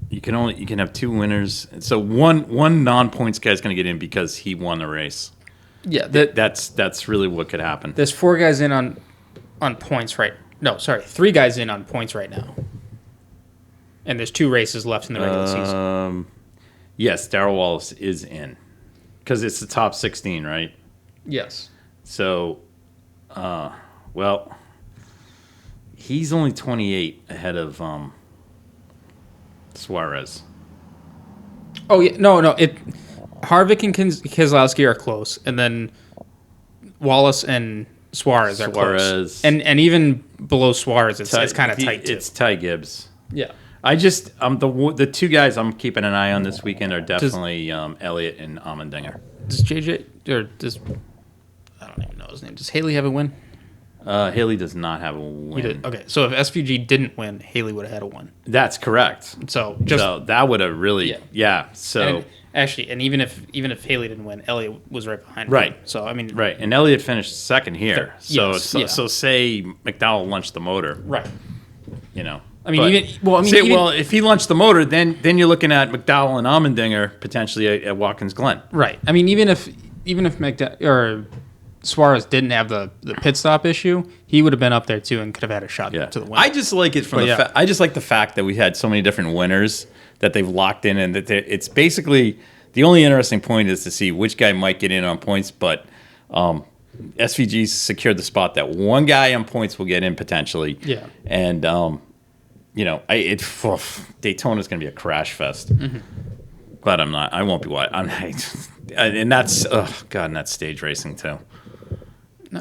you can have two winners. So one non-points guy's going to get in because he won the race. Yeah, that's really what could happen. There's 4 guys in on points right. No, sorry, 3 guys in on points right now. And there's 2 races left in the regular season. Yes, Darrell Wallace is in because it's the top 16, right? Yes. So, he's only 28 ahead of Suarez. Oh yeah, no. Harvick and Keselowski are close, and then Wallace and Suarez are close. And even below Suarez, it's kind of tight too. It's Ty Gibbs. Yeah. I just the 2 guys I'm keeping an eye on this weekend are definitely Elliott and Allmendinger. Does JJ or does I don't even know his name? Does Haley have a win? Haley does not have a win. He did. Okay, so if SVG didn't win, Haley would have had a win. That's correct. So that would have really So and even if Haley didn't win, Elliott was right behind him. Right. So I mean, right, and Elliott finished second here. Third. So say McDowell launched the motor. Right. If he launched the motor, then you're looking at McDowell and Allmendinger potentially at Watkins Glen. Right. I mean, even if McDowell or Suarez didn't have the pit stop issue, he would have been up there too and could have had a shot to the win. I just like it I just like the fact that we had so many different winners that they've locked in, and that it's basically the only interesting point is to see which guy might get in on points, but SVG secured the spot that one guy on points will get in potentially. Yeah. And Daytona's going to be a crash fest. Mm-hmm. Glad I'm not. I won't be. And that's and that's stage racing too.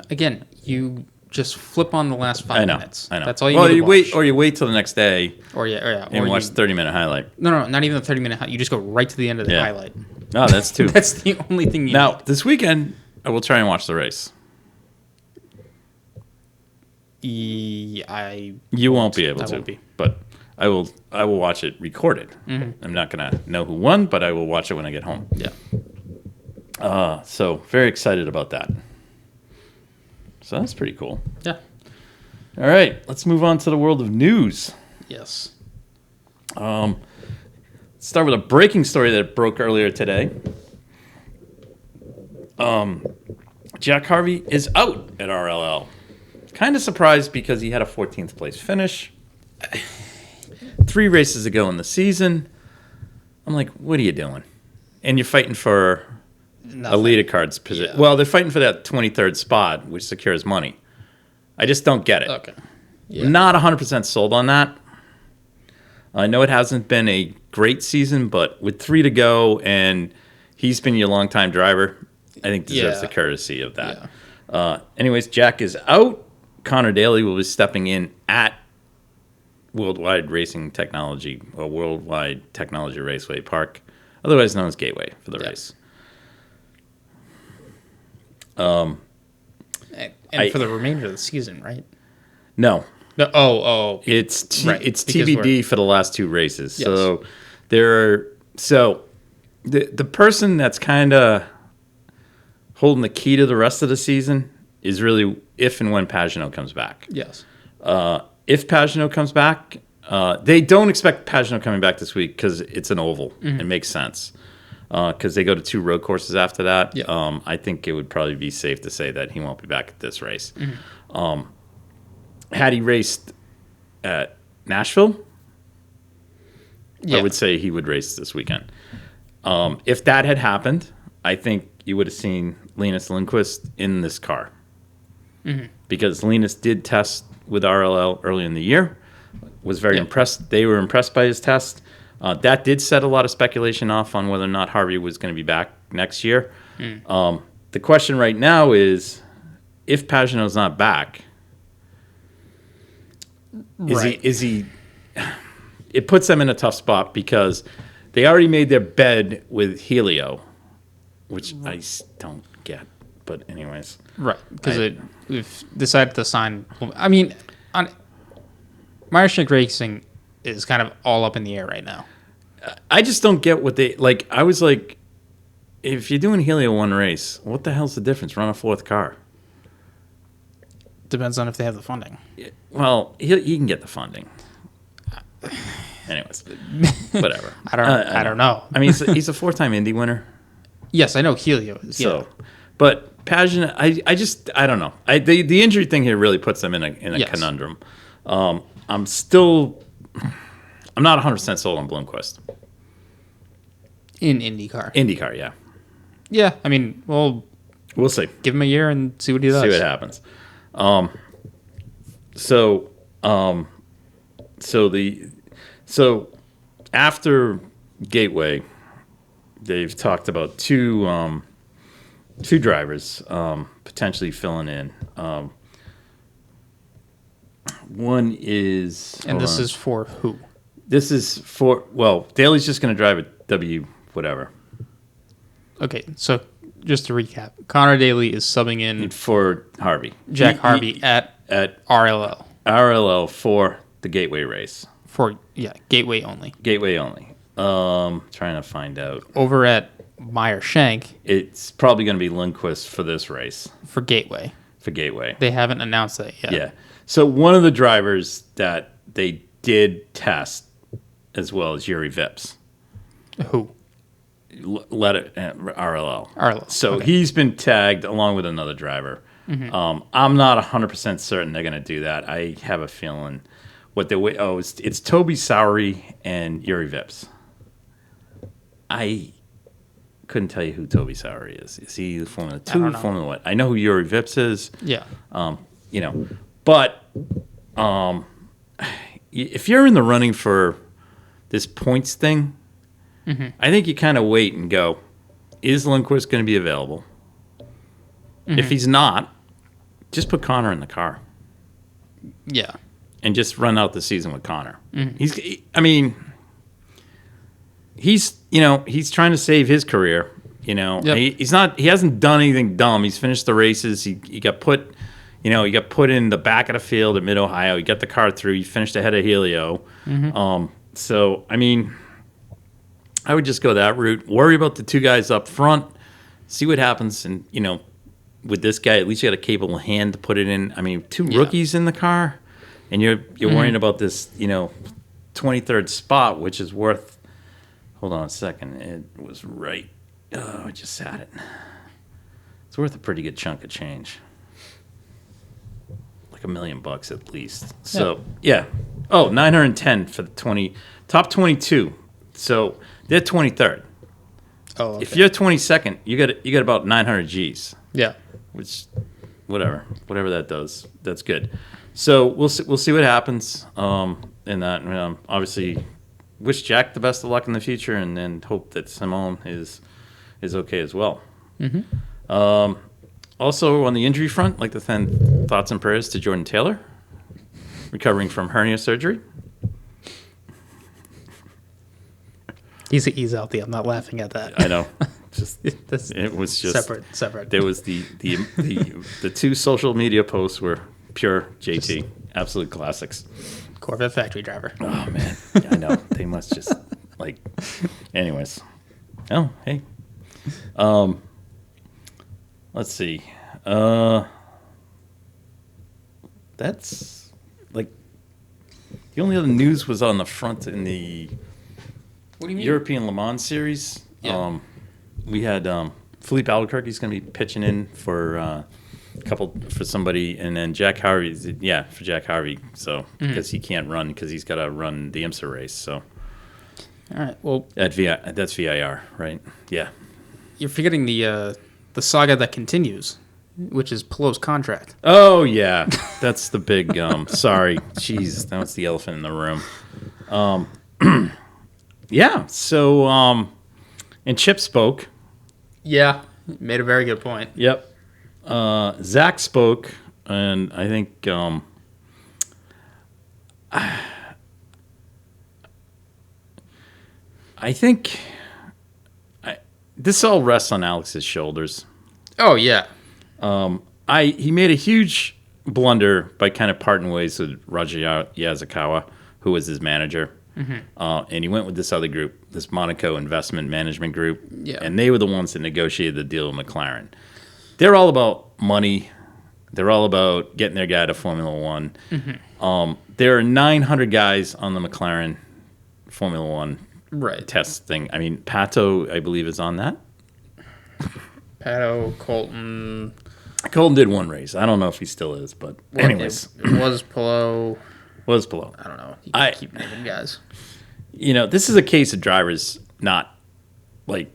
Again, you just flip on the last 5 minutes. I know. That's all you need to watch. You wait till the next day. And watch the 30-minute highlight. No, not even the 30-minute highlight. You just go right to the end of the highlight. No, that's too. That's the only thing you need. This weekend, I will try and watch the race. You won't be able to. Won't be. But I will watch it recorded. Mm-hmm. I'm not going to know who won, but I will watch it when I get home. Yeah. So very excited about that. So that's pretty cool. Yeah. All right, let's move on to the world of news. Yes. Let's start with a breaking story that broke earlier today. Jack Harvey is out at RLL. Kind of surprised because he had a 14th place finish 3 races ago in the season. I'm like, what are you doing? And you're fighting for a leader card's position. Yeah. Well, they're fighting for that 23rd spot, which secures money. I just don't get it. Okay. Yeah. Not 100% sold on that. I know it hasn't been a great season, but with 3 to go and he's been your longtime driver, I think deserves the courtesy of that. Yeah. Anyways, Jack is out. Connor Daly will be stepping in at Worldwide Racing Technology, or Worldwide Technology Raceway Park, otherwise known as Gateway, for the race. And for the remainder of the season, right? No. It's TBD for the last 2 races. Yes. So the person that's kind of holding the key to the rest of the season is really if and when Pagenaud comes back. Yes. If Pagenaud comes back, they don't expect Pagenaud coming back this week because it's an oval. Mm-hmm. It makes sense. Because they go to 2 road courses after that. Yeah. I think it would probably be safe to say that he won't be back at this race. Mm-hmm. Had he raced at Nashville, I would say he would race this weekend. If that had happened, I think you would have seen Linus Lundqvist in this car. Because Linus did test with RLL early in the year, was very impressed. They were impressed by his test. That did set a lot of speculation off on whether or not Harvey was going to be back next year. The question right now is, if Pagenaud's not back, is he? It puts them in a tough spot because they already made their bed with Helio, which I don't get. But anyways, right? Because we've decided to sign. I mean, Meyer-Shank Racing is kind of all up in the air right now. I just don't get what they like. I was like, if you're doing Helio one race, what the hell's the difference? Run a fourth car. Depends on if they have the funding. Well, he can get the funding. Anyways, whatever. I don't know. I mean, he's a 4-time Indy winner. Yes, I know Helio is. So, but Pagenaud, I don't know. The injury thing here really puts them in a conundrum. I'm not 100% sold on Blomqvist. In IndyCar. IndyCar, yeah. Yeah, I mean, we'll see. Give him a year and see what he does. See what happens. So after Gateway, they've talked about two drivers potentially filling in. One is, and this is for who? This is for, well, Daly's just going to drive a W whatever. Okay, so just to recap, Connor Daly is subbing in for Harvey. Jack Harvey at RLL. RLL for the Gateway race. For Gateway only. Gateway only. Trying to find out. Over at Meyer-Shank, it's probably going to be Lundqvist for this race. For Gateway. They haven't announced that yet. Yeah. So one of the drivers that they did test as well as Yuri Vips. Who? Let it RLL. RLL. So he's been tagged along with another driver. I'm not 100% certain they're going to do that. I have a feeling it's Toby Sowery and Yuri Vips. I couldn't tell you who Toby Sowery is. Is he the Formula 2? Formula what? I know who Yuri Vips is. Yeah. But if you're in the running for this points thing, I think you kind of wait and go, is Lundqvist going to be available? If he's not, just put Connor in the car. Yeah. And just run out the season with Connor. He's trying to save his career. Yep. He hasn't done anything dumb. He's finished the races. He got put in the back of the field at Mid-Ohio. He got the car through. He finished ahead of Helio. So, I mean, I would just go that route. Worry about the two guys up front. See what happens. And, with this guy, at least you got a capable hand to put it in. I mean, two rookies in the car, and you're worrying about this, 23rd spot, which is worth. Hold on a second. It was right. Oh, I just had it. It's worth a pretty good chunk of change. Like $1 million at least. So yeah. Oh, 910 for the top 22. So they're 23rd. Oh, okay. If you're 22nd, you got about 900 G's. Yeah. Which, whatever that does, that's good. So we'll see what happens. In that, obviously, wish Jack the best of luck in the future, and then hope that Simone is okay as well. Also on the injury front, like to send thoughts and prayers to Jordan Taylor, recovering from hernia surgery. He's healthy. I'm not laughing at that. I know. It was just separate. There was the two social media posts were pure JT, absolute classics. Corvette factory driver. Oh man, I know they must just Anyways, oh hey, let's see. That's like the only other news was on the front in the European Le Mans series. Yeah. We had Philippe Albuquerque's going to be pitching in for somebody, and then Jack Harvey. For Jack Harvey. So because he can't run because he's got to run the IMSA race. So All right. Well, that's VIR, right? Yeah. You're forgetting the saga that continues, which is Palou's contract. Oh yeah, that's the big. Sorry, jeez, that was the elephant in the room. Yeah. So, and Chip spoke. Yeah, made a very good point. Yep. Zach spoke, and I think this all rests on Alex's shoulders. Oh yeah. He made a huge blunder by kind of parting ways with Roger Yazakawa, who was his manager. And he went with this other group, this Monaco Investment Management Group. Yeah. And they were the ones that negotiated the deal with McLaren. They're all about money. They're all about getting their guy to Formula One. There are 900 guys on the McLaren Formula One test thing. I mean, Pato, I believe, is on that. Pato, Colton. Colton did one race. I don't know if he still is, but anyways. It was Palou. I don't know. You can keep naming guys. You know, this is a case of drivers not, like,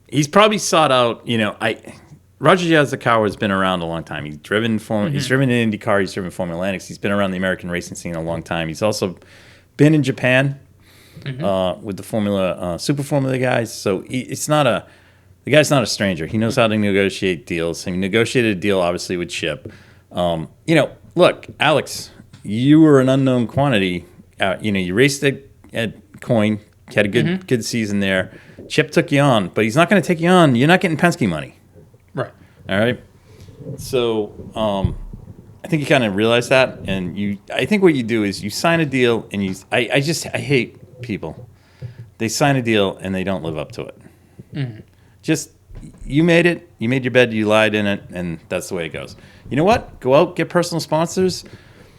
he's probably sought out, you know, Roger Yazakawa has been around a long time. He's driven he's driven in Indycar, he's driven Formula Atlantics, he's been around the American racing scene a long time. He's also been in Japan with the Super Formula guys. So the guy's not a stranger. He knows how to negotiate deals. He negotiated a deal, obviously, with Chip. You know, look, Alex, you were an unknown quantity. You know, you raced at Coyne, had a good season there. Chip took you on, but he's not going to take you on. You're not getting Penske money. Right. All right. So I think you kind of realize that, and I think what you do is you sign a deal, and I hate people. They sign a deal and they don't live up to it. Just, you made it, you made your bed, you lied in it, and that's the way it goes. You know what? Go out, get personal sponsors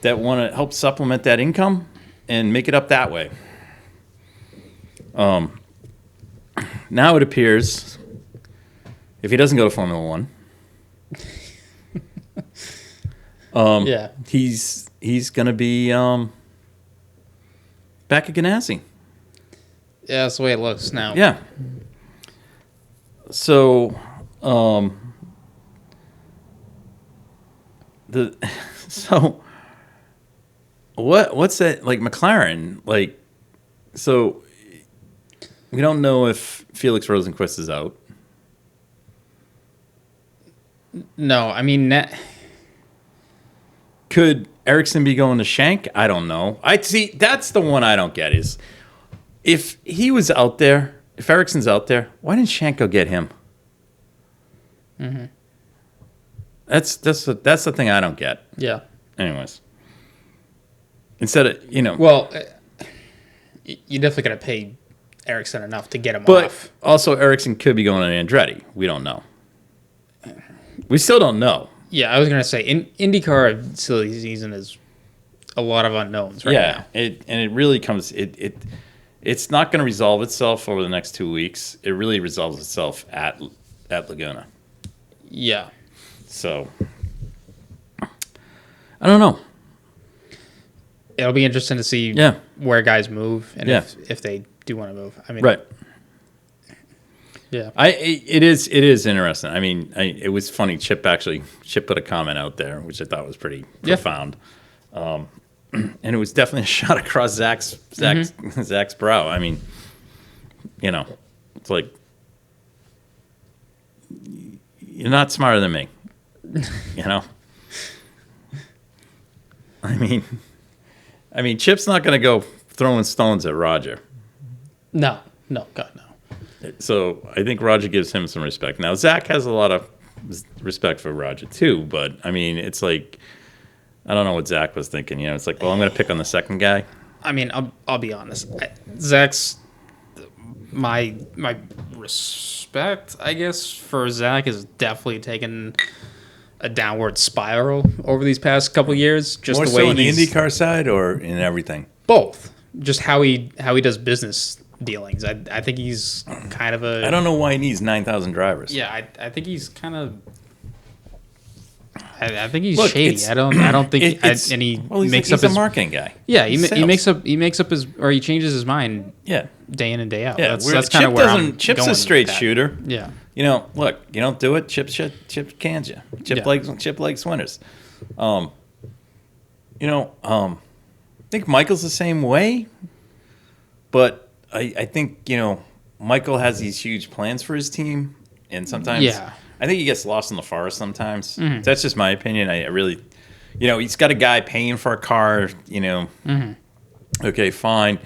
that want to help supplement that income and make it up that way. Now it appears, if he doesn't go to Formula One, he's going to be back at Ganassi. Yeah, that's the way it looks now. Yeah. So, what's that, like, McLaren, like, so we don't know if Felix Rosenqvist is out. No, I mean, could Ericsson be going to Shank? I don't know. That's the one I don't get is, if he was out there, if Ericsson's out there, why didn't Shank go get him? That's the thing I don't get. Yeah. Anyways, instead of, you know. Well, you definitely got to pay Ericsson enough to get him but off. But also, Ericsson could be going to Andretti. We don't know. We still don't know. Yeah, I was gonna say IndyCar silly season is a lot of unknowns right now. Yeah, it really comes It's not going to resolve itself over the next 2 weeks. It really resolves itself at Laguna. Yeah. So, I don't know. It'll be interesting to see where guys move and if they do want to move. I mean, right. Yeah. It is interesting. I mean, it was funny. Chip put a comment out there, which I thought was pretty profound. And it was definitely a shot across Zach's brow. I mean, you know, it's like, you're not smarter than me. You know? I mean, Chip's not going to go throwing stones at Roger. No, God, no. So I think Roger gives him some respect. Now, Zach has a lot of respect for Roger, too, but, I mean, it's like, I don't know what Zach was thinking. You know, it's like, well, I'm going to pick on the second guy. I mean, I'll be honest. Zach's my respect, I guess, for Zach is definitely taken a downward spiral over these past couple of years. Just more the way so in the IndyCar side or in everything? Both. Just how he does business dealings. I think he's kind of a. I don't know why he needs 9,000 drivers. Yeah, I think he's kind of. I think he's shady. I don't think and he makes up he's a marketing guy. Yeah, he makes up his, or he changes his mind. Yeah, day in and day out. Yeah, that's kind of where I'm Chip's going a straight with that. shooter. Yeah. You know, look, you don't do it. Chip cans you. Chip likes winners. I think Michael's the same way, but I think Michael has these huge plans for his team, and sometimes I think he gets lost in the forest sometimes. Mm-hmm. That's just my opinion. I really, he's got a guy paying for a car. Mm-hmm. Okay, fine.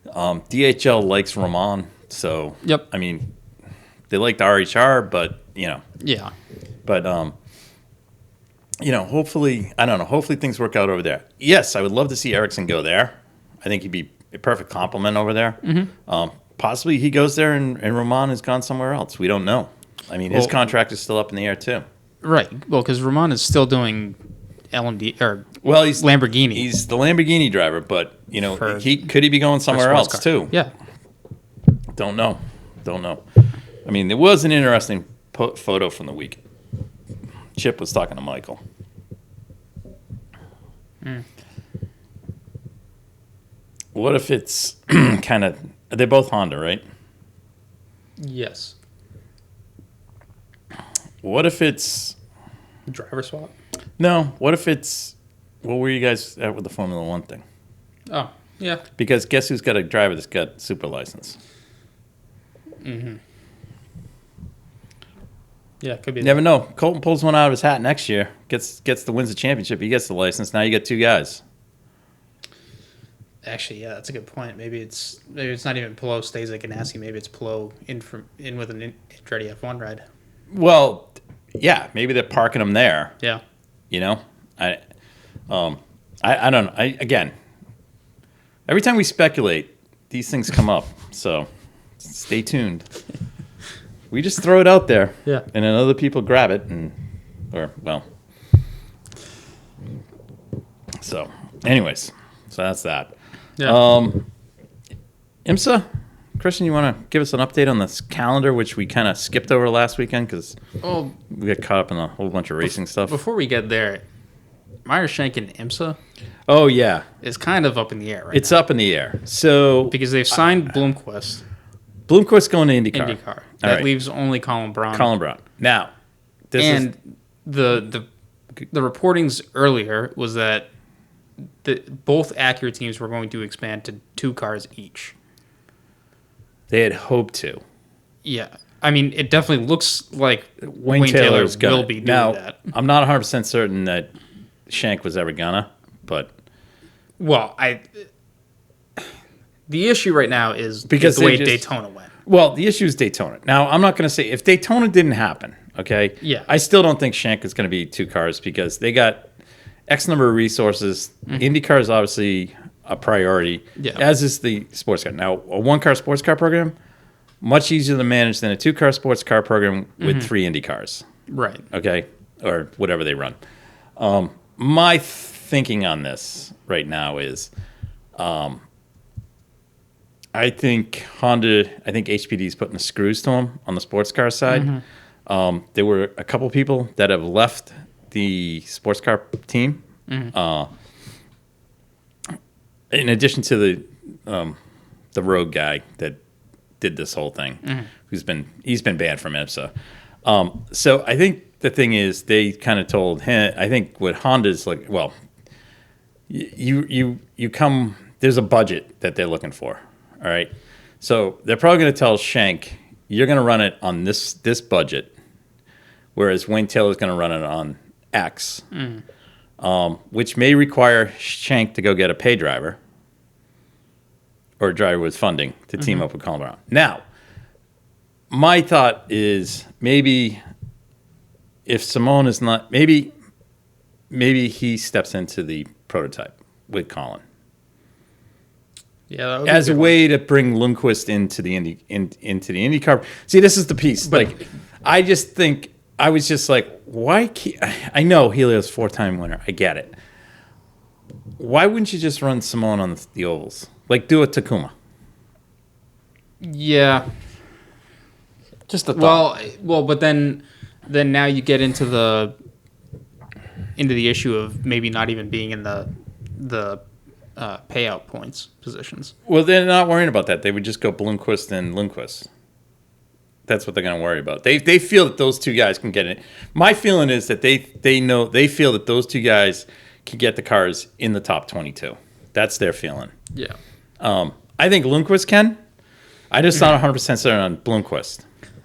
DHL likes Ramon, so yep. I mean, they liked RHR, but yeah. But hopefully, I don't know. Hopefully things work out over there. Yes, I would love to see Ericsson go there. I think he'd be a perfect complement over there. Mm-hmm. Possibly he goes there and Ramon has gone somewhere else. We don't know. I mean, his contract is still up in the air too. Right. Well, because Ramon is still doing LMD he's Lamborghini. He's the Lamborghini driver, but could he be going somewhere else car. too? Yeah. Don't know. I mean, there was an interesting photo from the week. Chip was talking to Michael. What if it's kind of... They're both Honda, right? Yes. What if it's... Driver swap? No. What if it's... What were you guys at with the Formula One thing? Oh, yeah. Because guess who's got a driver that's got super license? Mm-hmm. Yeah, could be. Never know. Colton pulls one out of his hat next year. Wins the championship. He gets the license. Now you got two guys. Actually, yeah, that's a good point. Maybe it's not even Palou stays at Ganassi. Maybe it's Palou in with an Andretti F1 ride. Well, yeah, maybe they're parking him there. Yeah. I don't know. Again, every time we speculate, these things come up. So stay tuned. We just throw it out there. Yeah. And then other people grab it So, anyways, that's that. Yeah. IMSA, Christian, you want to give us an update on this calendar, which we kind of skipped over last weekend because we got caught up in a whole bunch of racing stuff. Before we get there, Meyer Shank and IMSA. Oh yeah, is kind of up in the air right It's now. Up in the air. So because they've signed Bloomquist. Bloomquist going to IndyCar. That leaves only Colin Braun. Now, the reportings earlier was that both Acura teams were going to expand to 2 cars each. They had hoped to. Yeah. I mean, it definitely looks like Wayne Taylor will be doing that. I'm not 100% certain that Shank was ever gonna, but... Well, the issue right now is the way Daytona went. Well, the issue is Daytona. Now, I'm not going to say... If Daytona didn't happen, okay? Yeah. I still don't think Shank is going to be 2 cars because they got X number of resources. Mm-hmm. IndyCar is obviously a priority, as is the sports car. Now, a 1-car sports car program, much easier to manage than a 2-car sports car program with 3 Indy cars. Right. Okay? Or whatever they run. My thinking on this right now is... I think HPD is putting the screws to them on the sports car side. Mm-hmm. There were a couple people that have left the sports car team. Mm-hmm. In addition to the rogue guy that did this whole thing, mm-hmm. he's been banned from IMSA. So I think the thing is they kind of told him. I think what Honda's like, well, you come. There's a budget that they're looking for. All right, so they're probably going to tell Shank, you're going to run it on this budget, whereas Wayne Taylor's going to run it on X, which may require Shank to go get a pay driver or a driver with funding to team up with Colin Braun. Now, my thought is maybe if Simone is not, maybe he steps into the prototype with Colin. Yeah, as a way to bring Lundqvist into the IndyCar. See, this is the piece. Like, I just think I was just like, why? I know Helio's 4-time winner. I get it. Why wouldn't you just run Simone on the ovals? Like, do a Takuma. Yeah. Just a thought. Well, but then now you get into the into the issue of maybe not even being in the payout points positions. Well, they're not worrying about that. They would just go Bloomquist and Lundqvist. That's what they're going to worry about. They feel that those two guys can get it. My feeling is that they feel that those two guys can get the cars in the top 22. That's their feeling. Yeah. I think Lundqvist can. I just not 100% certain on Bloomquist.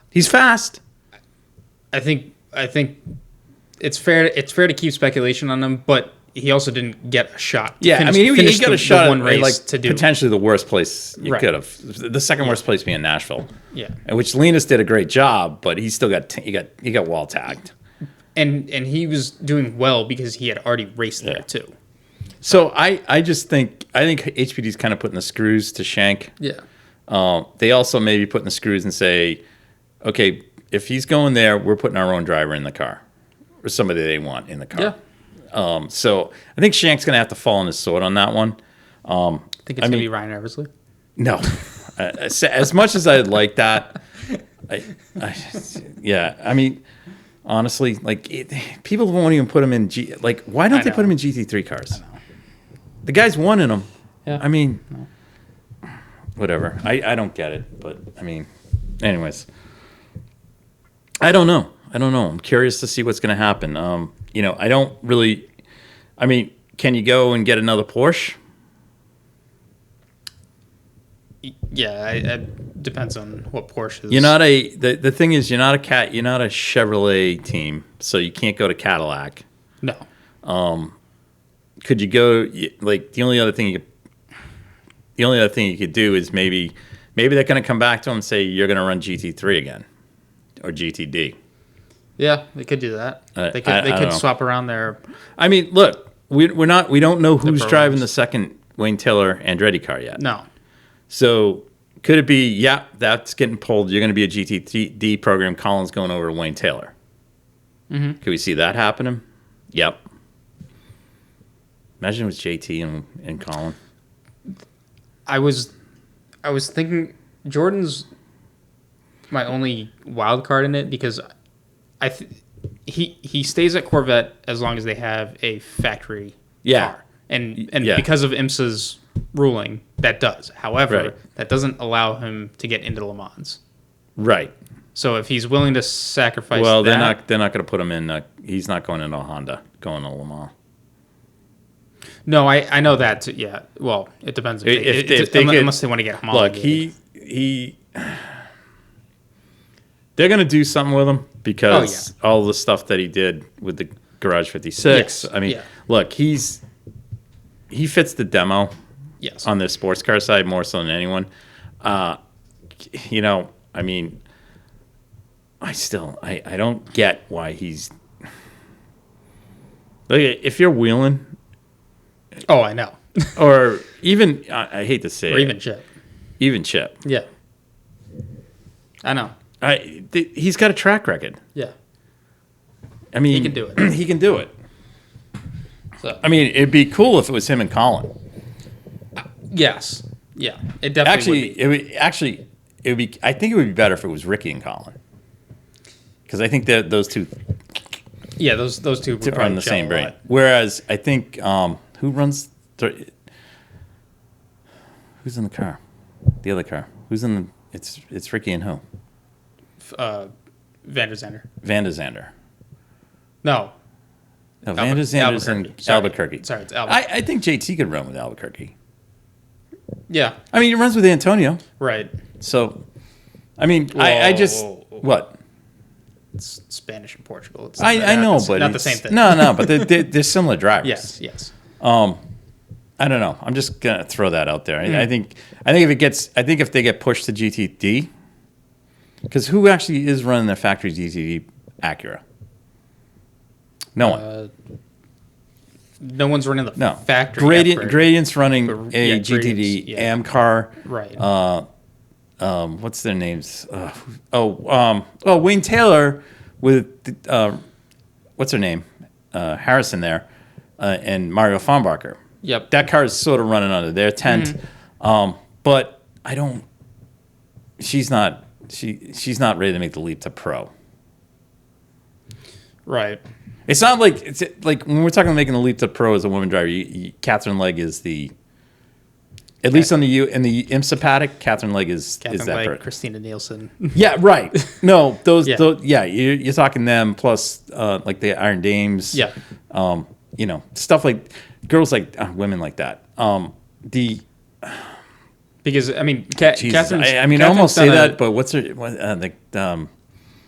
He's fast. I think it's fair to keep speculation on him, but he also didn't get a shot. Yeah, I mean, he got a shot at one race like to do potentially the worst place you Right. could have. The second worst place being Nashville. Yeah. And which Linus did a great job, but he still got he got wall tagged. And he was doing well because he had already raced there too. So I think HPD's kind of putting the screws to Shank. Yeah. They also maybe putting the screws and say, okay, if he's going there, we're putting our own driver in the car, or somebody they want in the car. Yeah. So I think Shank's going to have to fall on his sword on that one. Think it's going to be Ryan Eversley? No. As much as I'd like that, I mean, honestly, like people won't even put him in why don't they put him in GT3 cars? The guy's won in them. Yeah. I mean, whatever. I don't get it, but I mean, anyways, I don't know. I'm curious to see what's going to happen. I don't really. I mean, can you go and get another Porsche? Yeah, it depends on what Porsche is. You're not the thing is you're not a Chevrolet team, so you can't go to Cadillac. No. Could you go the only other thing you could do is maybe they're going to come back to him and say you're going to run GT3 again or GTD. Yeah, they could do that. They could know. swap around their. I mean, look, we don't know who's driving the second Wayne Taylor Andretti car yet. No. So could it be, yeah, that's getting pulled. You're going to be a GTD program. Colin's going over to Wayne Taylor. Mm-hmm. Could we see that happening? Yep. Imagine it was JT and Colin. I was thinking Jordan's my only wild card in it because he stays at Corvette as long as they have a factory car. And because of IMSA's ruling, that does. However, that doesn't allow him to get into Le Mans. Right. So if he's willing to sacrifice they're not going to put him in. He's not going into a Honda, going to Le Mans. No, I know that. Yeah. Well, it depends. Unless they want to get homologated. Look, they're going to do something with him because all the stuff that he did with the Garage 56. Yes. I mean, look, he fits the demo. Yes. On the sports car side more so than anyone. I mean, I don't get why he's. Like, if you're wheeling. Oh, I know. Or even, I hate to say it. Or even Chip. Even Chip. Yeah. I know. He's got a track record. Yeah. I mean, he can do it. He can do it. So. I mean, it'd be cool if it was him and Colin. Yes. Yeah. It definitely it would be. I think it would be better if it was Ricky and Colin. Because I think that those two. Yeah, those two would run the same brain. Whereas I think who runs? Who's in the car? The other car. Who's in the? It's Ricky and who? Van der Zander. Van der Zander. No. No, Van der Zander's in Albuquerque. Sorry, it's Albuquerque. I think JT could run with Albuquerque. Yeah. I mean, he runs with Antonio. Right. So, I mean, I just... Whoa. What? It's Spanish and Portugal. It's I know, but not the same thing. No, but they're similar drivers. Yes. I don't know. I'm just gonna throw that out there. I think if they get pushed to GTD, because who actually is running their factory GTD Acura? No one. No one's running the factory. Gradient's running a GTD Amcar. Right. What's their names? Wayne Taylor with what's her name? Harrison there, and Mario Farnbacher. Yep. That car is sort of running under their tent, but I don't. She's not ready to make the leap to pro. Right. It's not like it's like when we're talking about making the leap to pro as a woman driver. Catherine Legg is the at least on the IMSA paddock. Catherine Legg is that Legg, Christina Nielsen. Yeah, right. No, those you're talking them plus like the Iron Dames. Yeah. Stuff like girls like women like that. Because I mean, Catherine. I almost say that, but what's her?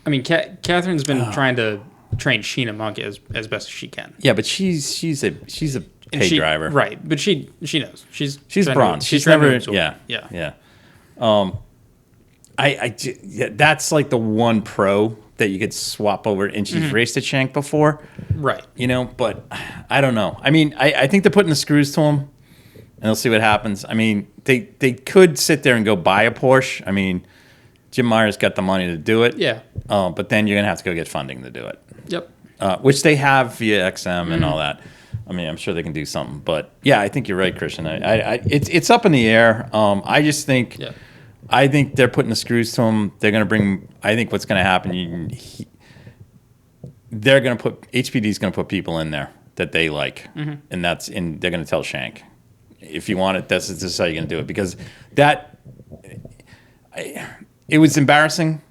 I mean, Catherine's been trying to train Sheena Monk as best as she can. Yeah, but she's a pay driver, right? But she knows she's bronze. She's never yeah. That's like the one pro that you could swap over, and she's raced at Shank before, right? But I don't know. I mean, I think they're putting the screws to him, and they'll see what happens. I mean, they could sit there and go buy a Porsche. I mean, Jim Meyer's got the money to do it. Yeah. But then you're gonna have to go get funding to do it. Yep. Which they have via XM and all that. I mean, I'm sure they can do something. But yeah, I think you're right, Christian. It's up in the air. I just think. Yeah. I think they're putting the screws to him. They're going to bring. I think what's going to happen. They're going to put HPD's going to put people in there that they like, and they're going to tell Shank, if you want it, this is how you're going to do it, because it was embarrassing.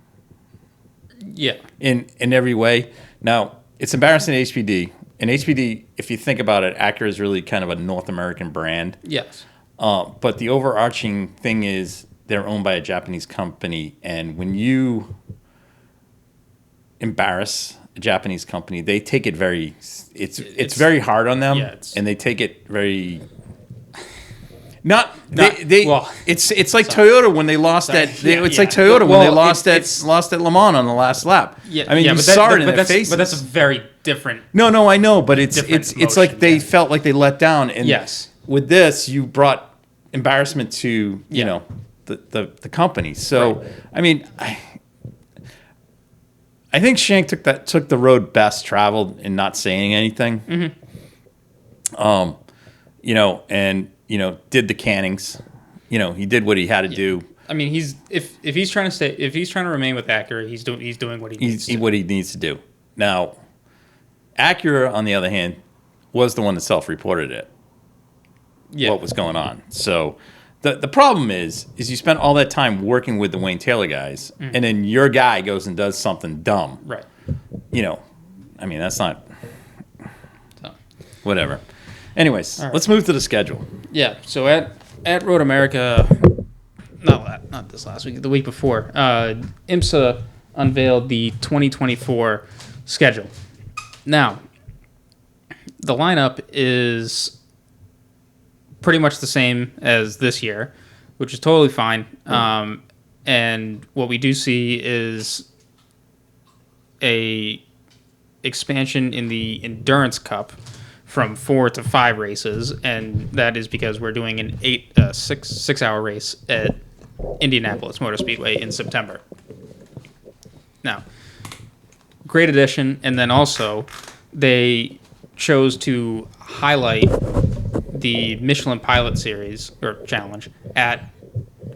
Yeah. In every way. Now it's embarrassing to HPD, and HPD, if you think about it, Acura is really kind of a North American brand. Yes. But the overarching thing is, they're owned by a Japanese company, and when you embarrass a Japanese company, they take it very. It's very hard on them, and they take it very. It's like Toyota when they lost like Toyota when they lost at Le Mans on the last lap. Yeah, I mean, you saw it in their faces. But that's a very different. No, I know, but it's like they felt like they let down, and with this, you brought embarrassment to the company. So right. I mean, I think Shank took the road best traveled in not saying anything. Did the cannings. He did what he had to do. I mean, if he's trying to remain with Acura, he's doing what he needs to. What he needs to do. Now, Acura, on the other hand, was the one that self-reported it. Yeah. What was going on. So the problem is you spent all that time working with the Wayne Taylor guys, and then your guy goes and does something dumb. Right. I mean, that's not whatever. Anyways, Let's move to the schedule. Yeah. So at Road America, not this last week, the week before, IMSA unveiled the 2024 schedule. Now, the lineup is pretty much the same as this year, which is totally fine. And what we do see is a expansion in the Endurance Cup from 4 to 5 races, and that is because we're doing an 6-hour race at Indianapolis Motor Speedway in September. Now, great addition, and then also they chose to highlight the Michelin Pilot Series or Challenge at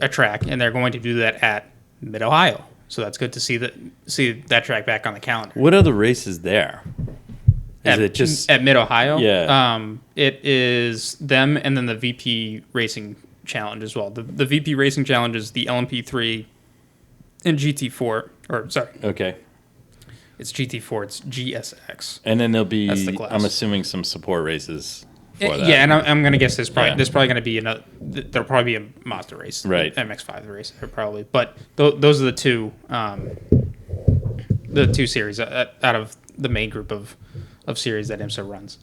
a track, and they're going to do that at Mid-Ohio. So that's good to see that track back on the calendar. What are the races there? Is it just at Mid-Ohio? Yeah. It is them and then the VP Racing Challenge as well. The VP Racing Challenge is the LMP3 and GT4. Okay. It's GT4. It's GSX. And then there'll be, I'm assuming, some support races. Yeah, and I'm going to guess there's probably going to be there'll probably be a Mazda race, right? MX-5 race, probably. But those are the two series out of the main group of series that IMSA runs.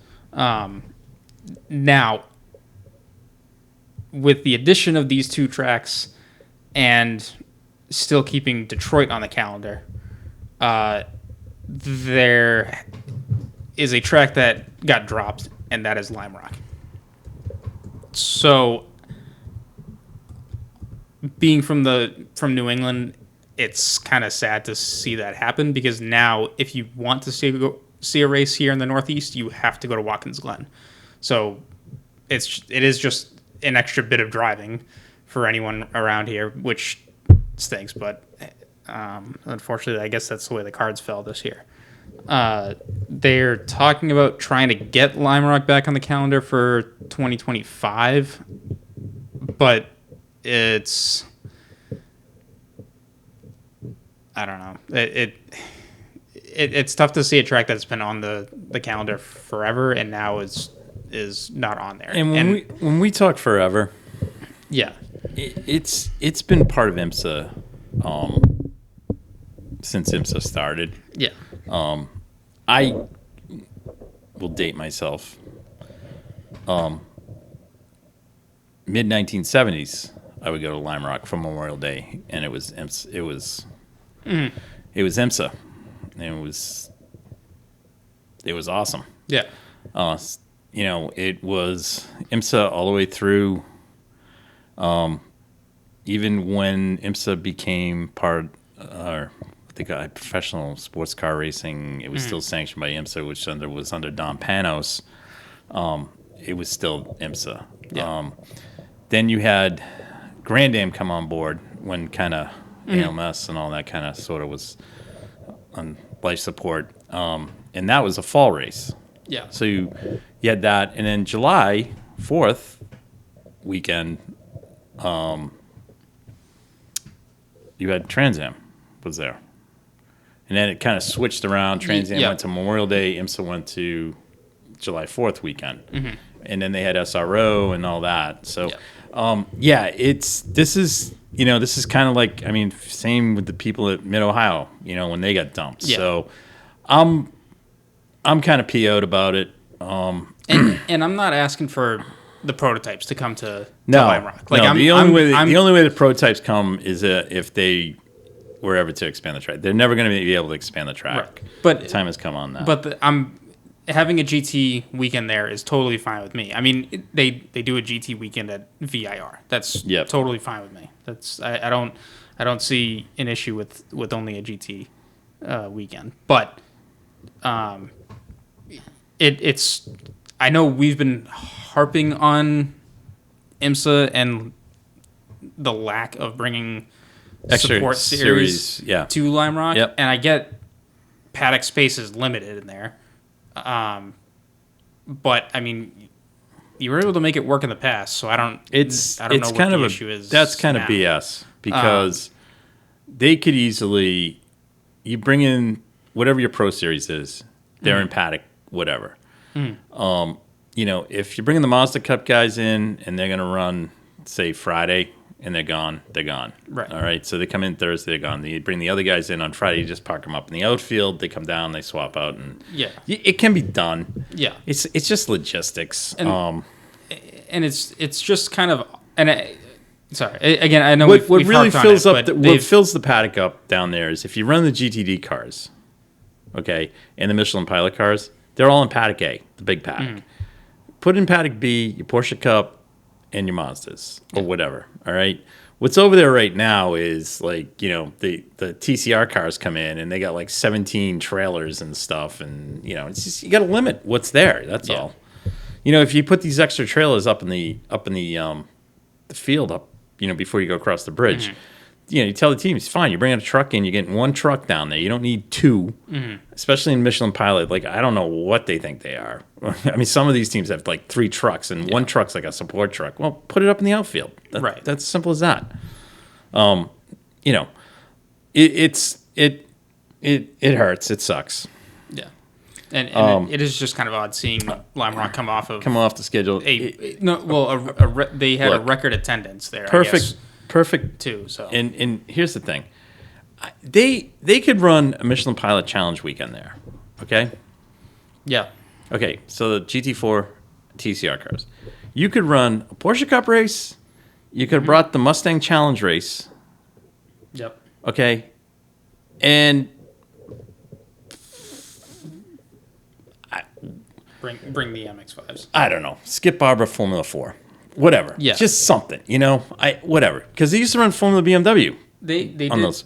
Now, with the addition of these two tracks and still keeping Detroit on the calendar, there is a track that got dropped, and that is Lime Rock. So, being from New England, it's kind of sad to see that happen, because now if you want to see a race here in the Northeast, you have to go to Watkins Glen. So it is just an extra bit of driving for anyone around here, which stinks, but unfortunately, I guess that's the way the cards fell this year. They're talking about trying to get Lime Rock back on the calendar for 2025, but it's, I don't know. It's tough to see a track that's been on the calendar forever and now is not on there. And when we talk forever, yeah, it's been part of IMSA since IMSA started. Yeah. I will date myself. Mid 1970s, I would go to Lime Rock for Memorial Day, and it was IMSA. It was IMSA, and it was awesome. Yeah. It was IMSA all the way through. Even when IMSA became part, professional sports car racing, it was still sanctioned by IMSA, which was under Don Panos. It was still IMSA. Yeah. Then you had Grand Am come on board when kind of AMS and all that kind of sort of was on life support. And that was a fall race. Yeah. So you had that. And then July 4th weekend, you had Trans Am was there. And then it kind of switched around. Trans Am went to Memorial Day. IMSA went to July 4th weekend. Mm-hmm. And then they had SRO and all that. So, this is kind of like, same with the people at Mid-Ohio, when they got dumped. Yeah. So I'm kind of PO'd about it. And I'm not asking for the prototypes to come to Lime Rock. The only way the prototypes come is if they were ever to expand the track. They're never going to be able to expand the track. Right. But the time has come on that. But having a GT weekend there is totally fine with me. They do a GT weekend at VIR. That's totally fine with me. I don't see an issue with only a GT weekend. But it's I know we've been harping on IMSA and the lack of bringing extra support series to Lime Rock, and I get paddock space is limited in there. But you were able to make it work in the past, so I don't know what the issue is. That's kind of BS because they could easily you bring in whatever your pro series is. They're in paddock, whatever. If you're bringing the Mazda Cup guys in and they're going to run, say, Friday and they're gone. Right. All right. So they come in Thursday, they're gone. You bring the other guys in on Friday, you just park them up in the outfield. They come down, they swap out, and it can be done. Yeah. It's just logistics. And it's just kind of sorry. Again, I know what really fills up what fills the paddock up down there is if you run the GTD cars, okay, and the Michelin Pilot cars, they're all in paddock A, the big paddock. Put in paddock B your Porsche Cup and your Mazdas or whatever. All right. What's over there right now is the TCR cars come in and they got like 17 trailers and stuff, and it's just you got to limit what's there. That's all. If you put these extra trailers up in the field up, before you go across the bridge. You tell the team, it's fine. You bring a truck in, you're getting one truck down there. You don't need two, especially in Michelin Pilot. I don't know what they think they are. Some of these teams have like 3 trucks, and one truck's like a support truck. Well, put it up in the outfield. Right. That's as simple as that. It hurts. It sucks. Yeah. And it is just kind of odd seeing Lime Rock come off the schedule. They had a record attendance there. Perfect too. So and here's the thing, they could run a Michelin Pilot Challenge weekend there, okay? Yeah. Okay, so the GT4 TCR cars, you could run a Porsche Cup race, you could have brought the Mustang Challenge race. Yep. Okay, and bring the MX-5s. I don't know, skip Barbara Formula 4. Whatever. Yeah. Just something, whatever. Because they used to run Formula BMW. They did. Those.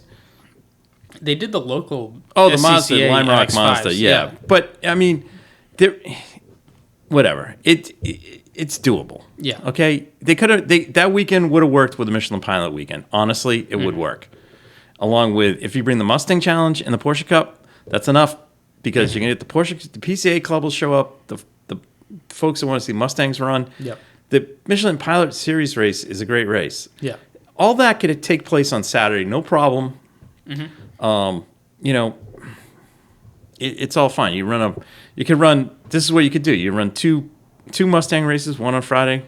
They did the local. Oh, the Mazda, Lime Rock Mazda. Yeah. But whatever. It's doable. Yeah. Okay. They could have. That weekend would have worked with the Michelin Pilot weekend. Honestly, it would work. Along with if you bring the Mustang Challenge and the Porsche Cup, that's enough because you're going to get the PCA club will show up, the folks that want to see Mustangs run. Yep. The Michelin Pilot Series race is a great race. Yeah. All that could take place on Saturday, no problem. You know, it's all fine. You can run. This is what you could do. You run two Mustang races, one on Friday,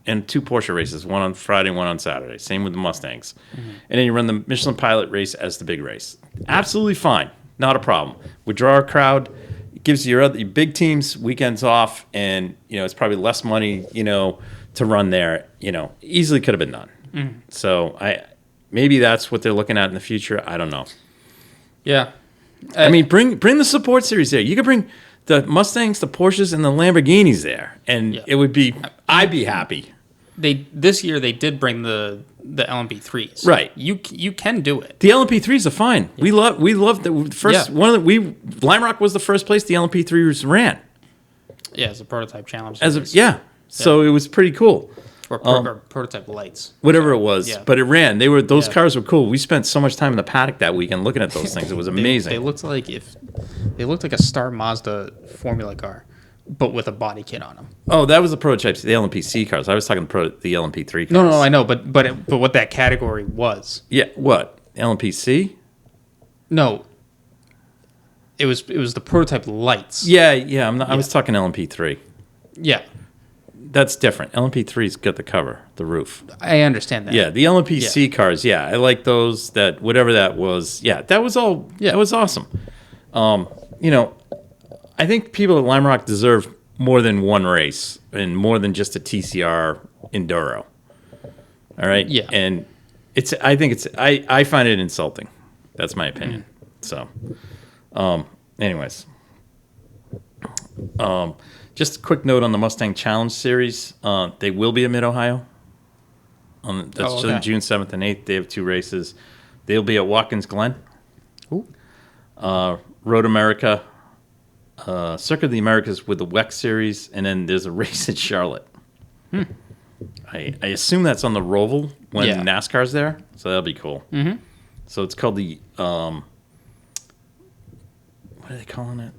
and 2 Porsche races, one on Friday, one on Saturday. Same with the Mustangs, and then you run the Michelin Pilot race as the big race. Absolutely fine, not a problem. We draw a crowd. It gives your big teams weekends off, and it's probably less money, to run there. Easily could have been done. So maybe that's what they're looking at in the future. I don't know. Yeah. I mean, bring the support series there. You could bring the Mustangs, the Porsches, and the Lamborghinis there, and it would be. I'd be happy. This year they did bring the LMP3s. Right. You can do it. The LMP3s are fine. Yeah. We love the first one of Lime Rock was the first place the LMP3s ran. Yeah, as a prototype challenge. So it was pretty cool. Or prototype lights. Whatever it was, but it ran. Those cars were cool. We spent so much time in the paddock that weekend looking at those things. It was amazing. They looked like a Star Mazda Formula car, but with a body kit on them. Oh, that was the prototypes, the LMPC cars. I was talking the LMP3 cars. No, I know, but what that category was. Yeah, what? LMPC? No. It was the prototype lights. Yeah. I was talking LMP3. Yeah. That's different. LMP3's got the cover, the roof. I understand that. Yeah, the LMPC cars. Yeah, I like those. That whatever that was. Yeah, that was all. Yeah, it was awesome. I think people at Lime Rock deserve more than one race and more than just a TCR enduro. All right. Yeah. And I find it insulting. That's my opinion. So, anyways. Just a quick note on the Mustang Challenge Series. They will be at Mid-Ohio. That's June 7th and 8th. They have 2 races. They'll be at Watkins Glen. Ooh. Road America. Circuit of the Americas with the WEC Series. And then there's a race at Charlotte. I assume that's on the Roval when NASCAR's there. So that'll be cool. Mm-hmm. So it's called the... what are they calling it?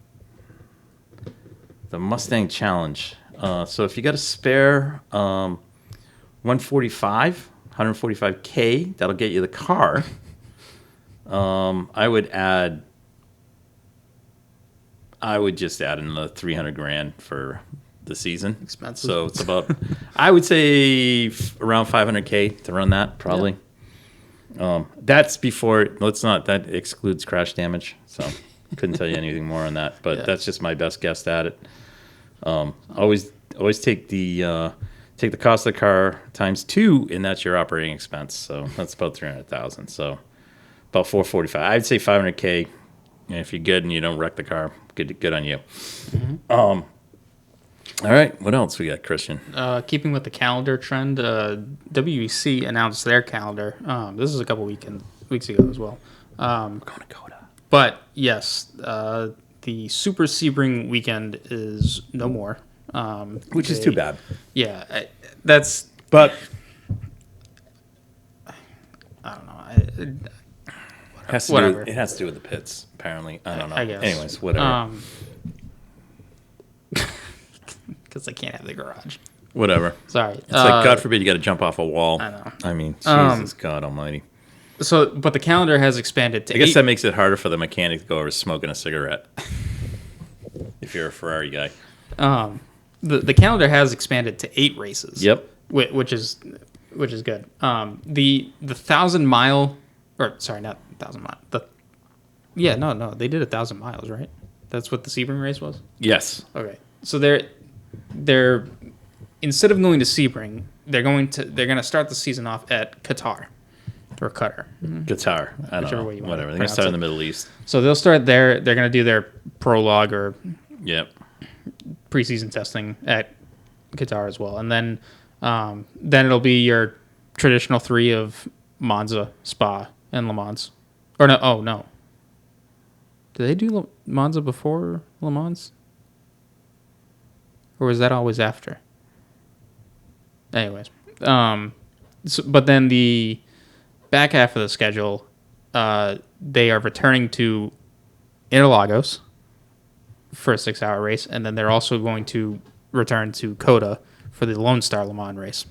The Mustang Challenge. So if you got a spare 145K, that'll get you the car. I would just add another $300,000 for the season. Expensive. So it's about, I would say around $500K to run that probably. Yeah. That's before. That excludes crash damage. So couldn't tell you anything more on that. But that's just my best guess at it. Always take the cost of the car times 2, and that's your operating expense. So that's about $300,000. So about $445,000. I'd say $500K. And if you're good and you don't wreck the car, good on you. Mm-hmm. All right, what else we got, Christian? Keeping with the calendar trend, WEC announced their calendar. This is a couple weeks ago as well. We're going to Coda. But yes, the Super Sebring weekend is no more. Which is too bad. Yeah, But I don't know. It has to do with the pits, apparently. I don't know. I guess. Anyways, whatever. Because I can't have the garage. Whatever. Sorry. It's like, God forbid you got to jump off a wall. I know. I mean, Jesus God almighty. So, but the calendar has expanded to I guess that makes it harder for the mechanic to go over smoking a cigarette. If you're a Ferrari guy. The calendar has expanded to 8 races. Yep. Which is good. The 1,000 mile, or sorry, not 1,000 mile. No, they did 1,000 miles, right? That's what the Sebring race was. Yes. Okay, so they're instead of going to Sebring, they're gonna start the season off at Qatar. Or Qatar. Qatar. I don't know. Way you whatever. They're going to start in the Middle East. So they'll start there. They're going to do their prologue or preseason testing at Qatar as well. And then it'll be your traditional 3 of Monza, Spa, and Le Mans. Or no. Oh, no. Did they do Monza before Le Mans? Or was that always after? Anyways. But then the back half of the schedule, they are returning to Interlagos for a 6-hour race, and then they're also going to return to COTA for the Lone Star Le Mans race.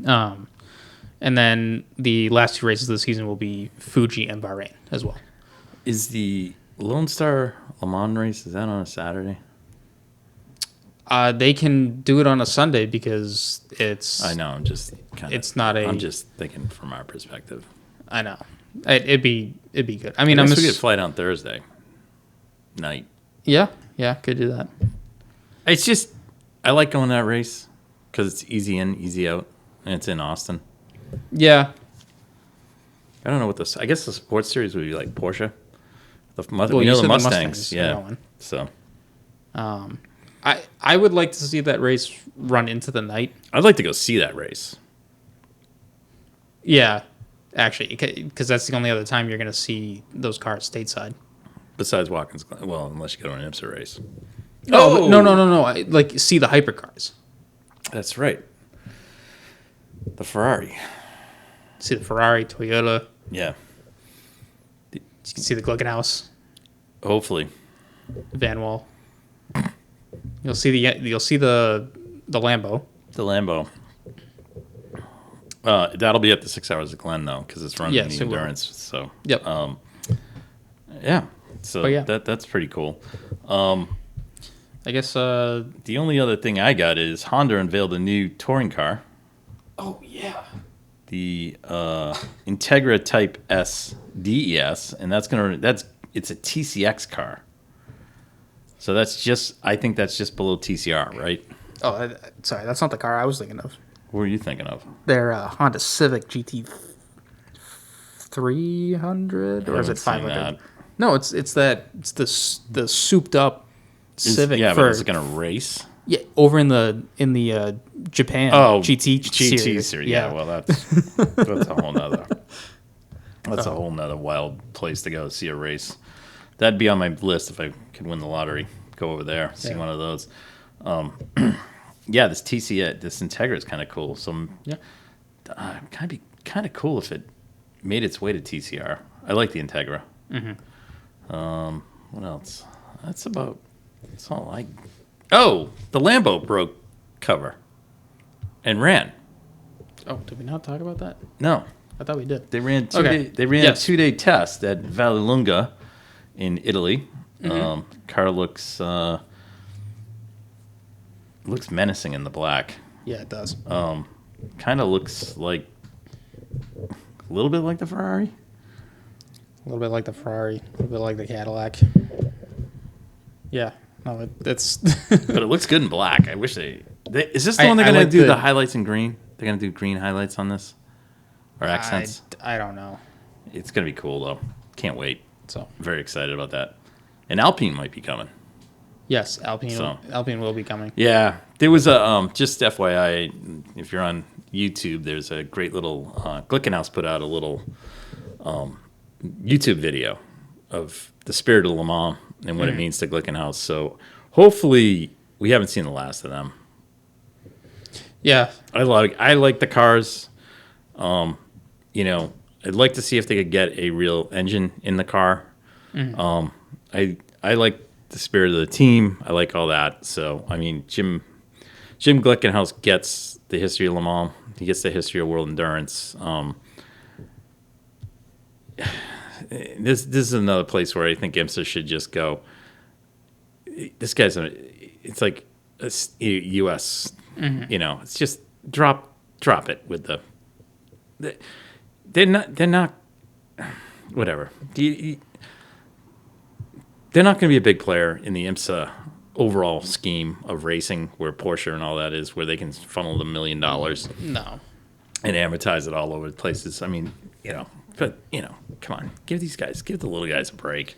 And then the last 2 races of the season will be Fuji and Bahrain as well. Is the Lone Star Le Mans race, is that on a Saturday? They can do it on a Sunday because it's... I know, I'm just I'm just thinking from our perspective. I know. It'd be good. I mean, we get a flight on Thursday night. Yeah, could do that. It's just, I like going that race because it's easy in, easy out, and it's in Austin. Yeah. I don't know what I guess the sports series would be like Porsche. We know the Mustangs. Yeah. So. I would like to see that race run into the night. I'd like to go see that race. Yeah, actually, because that's the only other time you're going to see those cars stateside. Besides Watkins Glen. Well, unless you go to an IMSA race. Oh, no. Like, see the hypercars. That's right. The Ferrari. See the Ferrari, Toyota. Yeah. You can see the Glickenhaus. Hopefully. Van Wall. You'll see the Lambo. The Lambo. That'll be at the 6 Hours of Glen though, because it's running the endurance. So yep. Yeah. So that's pretty cool. I guess the only other thing I got is Honda unveiled a new touring car. Oh yeah. The Integra Type S DES, and it's a TCX car. So I think that's just below TCR, right? Oh, sorry, that's not the car I was thinking of. What were you thinking of? They're Honda Civic GT 300 or is it 500? No, it's the souped up Civic. Yeah, but is it gonna race? Yeah, over in the Japan GT series. Yeah, well that's a whole nother a whole nother wild place to go see a race. That'd be on my list if I could win the lottery. Go over there, see one of those. Yeah, this Integra is kind of cool. So kind of cool if it made its way to TCR. I like the Integra. Mm-hmm. What else? That's all I. Oh, the Lambo broke cover and ran. Oh, did we not talk about that? No, I thought we did. They ran a 2-day test at Vallelunga in Italy. Mm-hmm. Car looks menacing in the black. Yeah, it does. Kind of looks like a little bit like the Ferrari. A little bit like the Ferrari. A little bit like the Cadillac. Yeah. No, it's. But it looks good in black. I wish is this the one they're going to do the highlights in green? They're going to do green highlights on this? Or accents? I don't know. It's going to be cool, though. Can't wait. So very excited about that. And Alpine might be coming. Yes, Alpine will be coming. Yeah. There was a, just FYI, if you're on YouTube, there's a great little, Glickenhaus put out a little YouTube video of the spirit of Le Mans and what it means to Glickenhaus. So hopefully we haven't seen the last of them. Yeah. I like the cars. I'd like to see if they could get a real engine in the car. Mm-hmm. I like the spirit of the team. I like all that. So, I mean, Jim Glickenhaus gets the history of Le Mans. He gets the history of world endurance. This is another place where I think IMSA should just go. This guy's it's like a U.S. Mm-hmm. It's just drop it with they're not whatever. They're not going to be a big player in the IMSA overall scheme of racing, where Porsche and all that is, where they can funnel $1 million. No. And amortize it all over the places. I mean, but come on, give the little guys a break.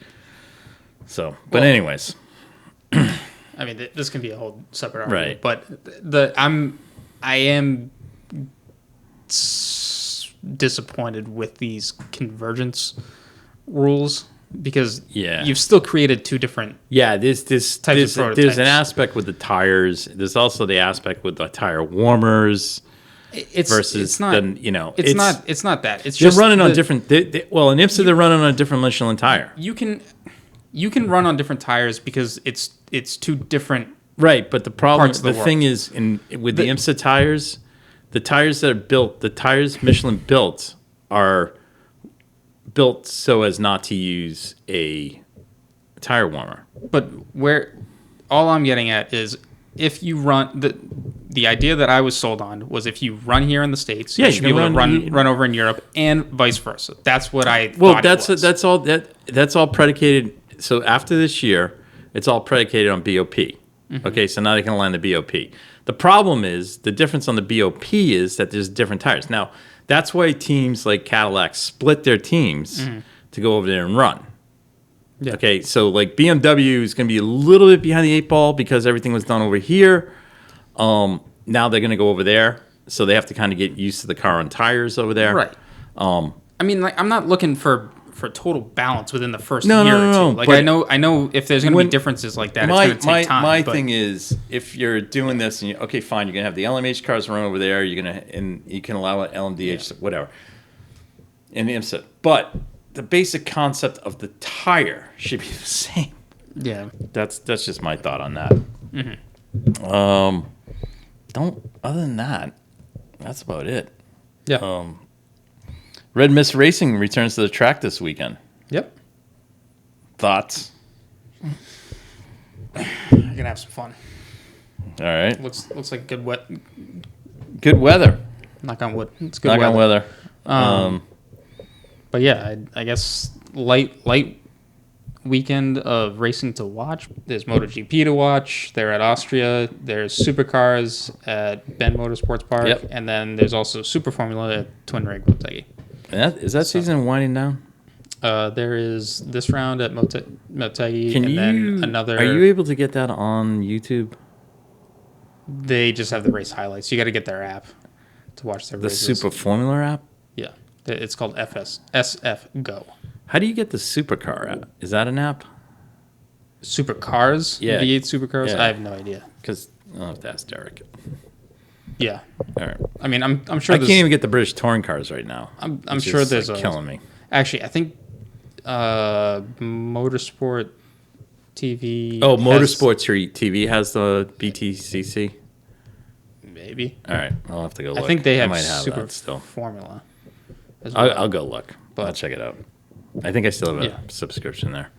So, but anyways, I mean, this can be a whole separate argument, right? But I am disappointed with these convergence rules because you've still created two different there's types of prototypes. There's an aspect with the tires. There's also the aspect with the tire warmers. It's not that. It's they're running on different. In IMSA, they're running on a different Michelin tire. You can you can run on different tires because it's two different right. But the problem, parts of the thing is, with the IMSA tires, the tires that are built, the tires Michelin built are built so as not to use a tire warmer. But all I'm getting at is if you run the idea that I was sold on was if you run here in the States, you should be able to run over in Europe and vice versa. That's what I thought it was. That's all predicated. So after this year, it's all predicated on BOP. Mm-hmm. Okay, so now they can align the BOP. The problem is the difference on the BOP is that there's different tires. Now, that's why teams like Cadillac split their teams to go over there and run. Yeah. Okay, so like BMW is going to be a little bit behind the 8 ball because everything was done over here. Now they're going to go over there, so they have to kind of get used to the car on tires over there. Right. I mean, like, I'm not looking for total balance within the first year or two. Like, I know if there's going to be differences like that, it's going to take time. My thing is, if you're doing this, and okay, fine, you're going to have the LMH cars run over there. And you can allow it LMDH, whatever, in the IMSA, but the basic concept of the tire should be the same. Yeah, that's just my thought on that. Mm-hmm. Other than that, that's about it. Yeah. Red Mist Racing returns to the track this weekend. Yep. Thoughts? You're gonna have some fun. All right. Looks like good weather. Knock on wood. It's good weather. But yeah, I guess light weekend of racing to watch. There's MotoGP to watch. They're at Austria. There's supercars at Bend Motorsports Park, and then there's also Super Formula at Twin Rig Motegi. Is that season winding down? There is this round at Motegi, then another. Are you able to get that on YouTube? They just have the race highlights. You got to get their app to watch their races. The Super Formula app? Yeah. It's called SF Go. How do you get the Supercar app? Is that an app? Supercars? Yeah. V8 Supercars? Yeah. I have no idea. Because I'll have to ask Derek. Yeah. All right. I mean, I'm sure. I can't even get the British touring cars right now. I'm sure there's killing me. Actually, I think Motorsport TV. Oh, Motorsports TV has the BTCC. Maybe. All right, I'll have to go look. I think they have, have Super that still. Formula. Well. I'll go look. I'll check it out. I think I still have a subscription there.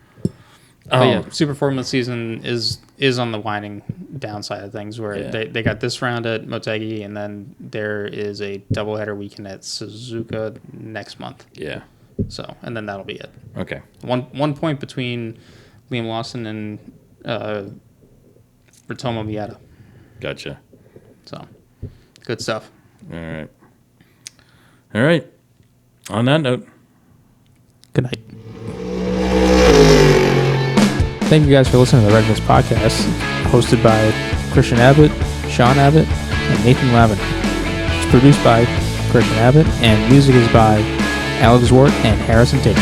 Super Formula season is on the winding down side of things where they got this round at Motegi, and then there is a doubleheader weekend at Suzuka next month. Yeah. So, and then that'll be it. Okay. One point between Liam Lawson and Ritomo Miata. Gotcha. So, good stuff. All right. On that note, good night. Thank you guys for listening to the Red Mist Podcast, hosted by Christian Abbott, Sean Abbott, and Nathan Lavin. It's produced by Christian Abbott, and music is by Alex Wart and Harrison Tate.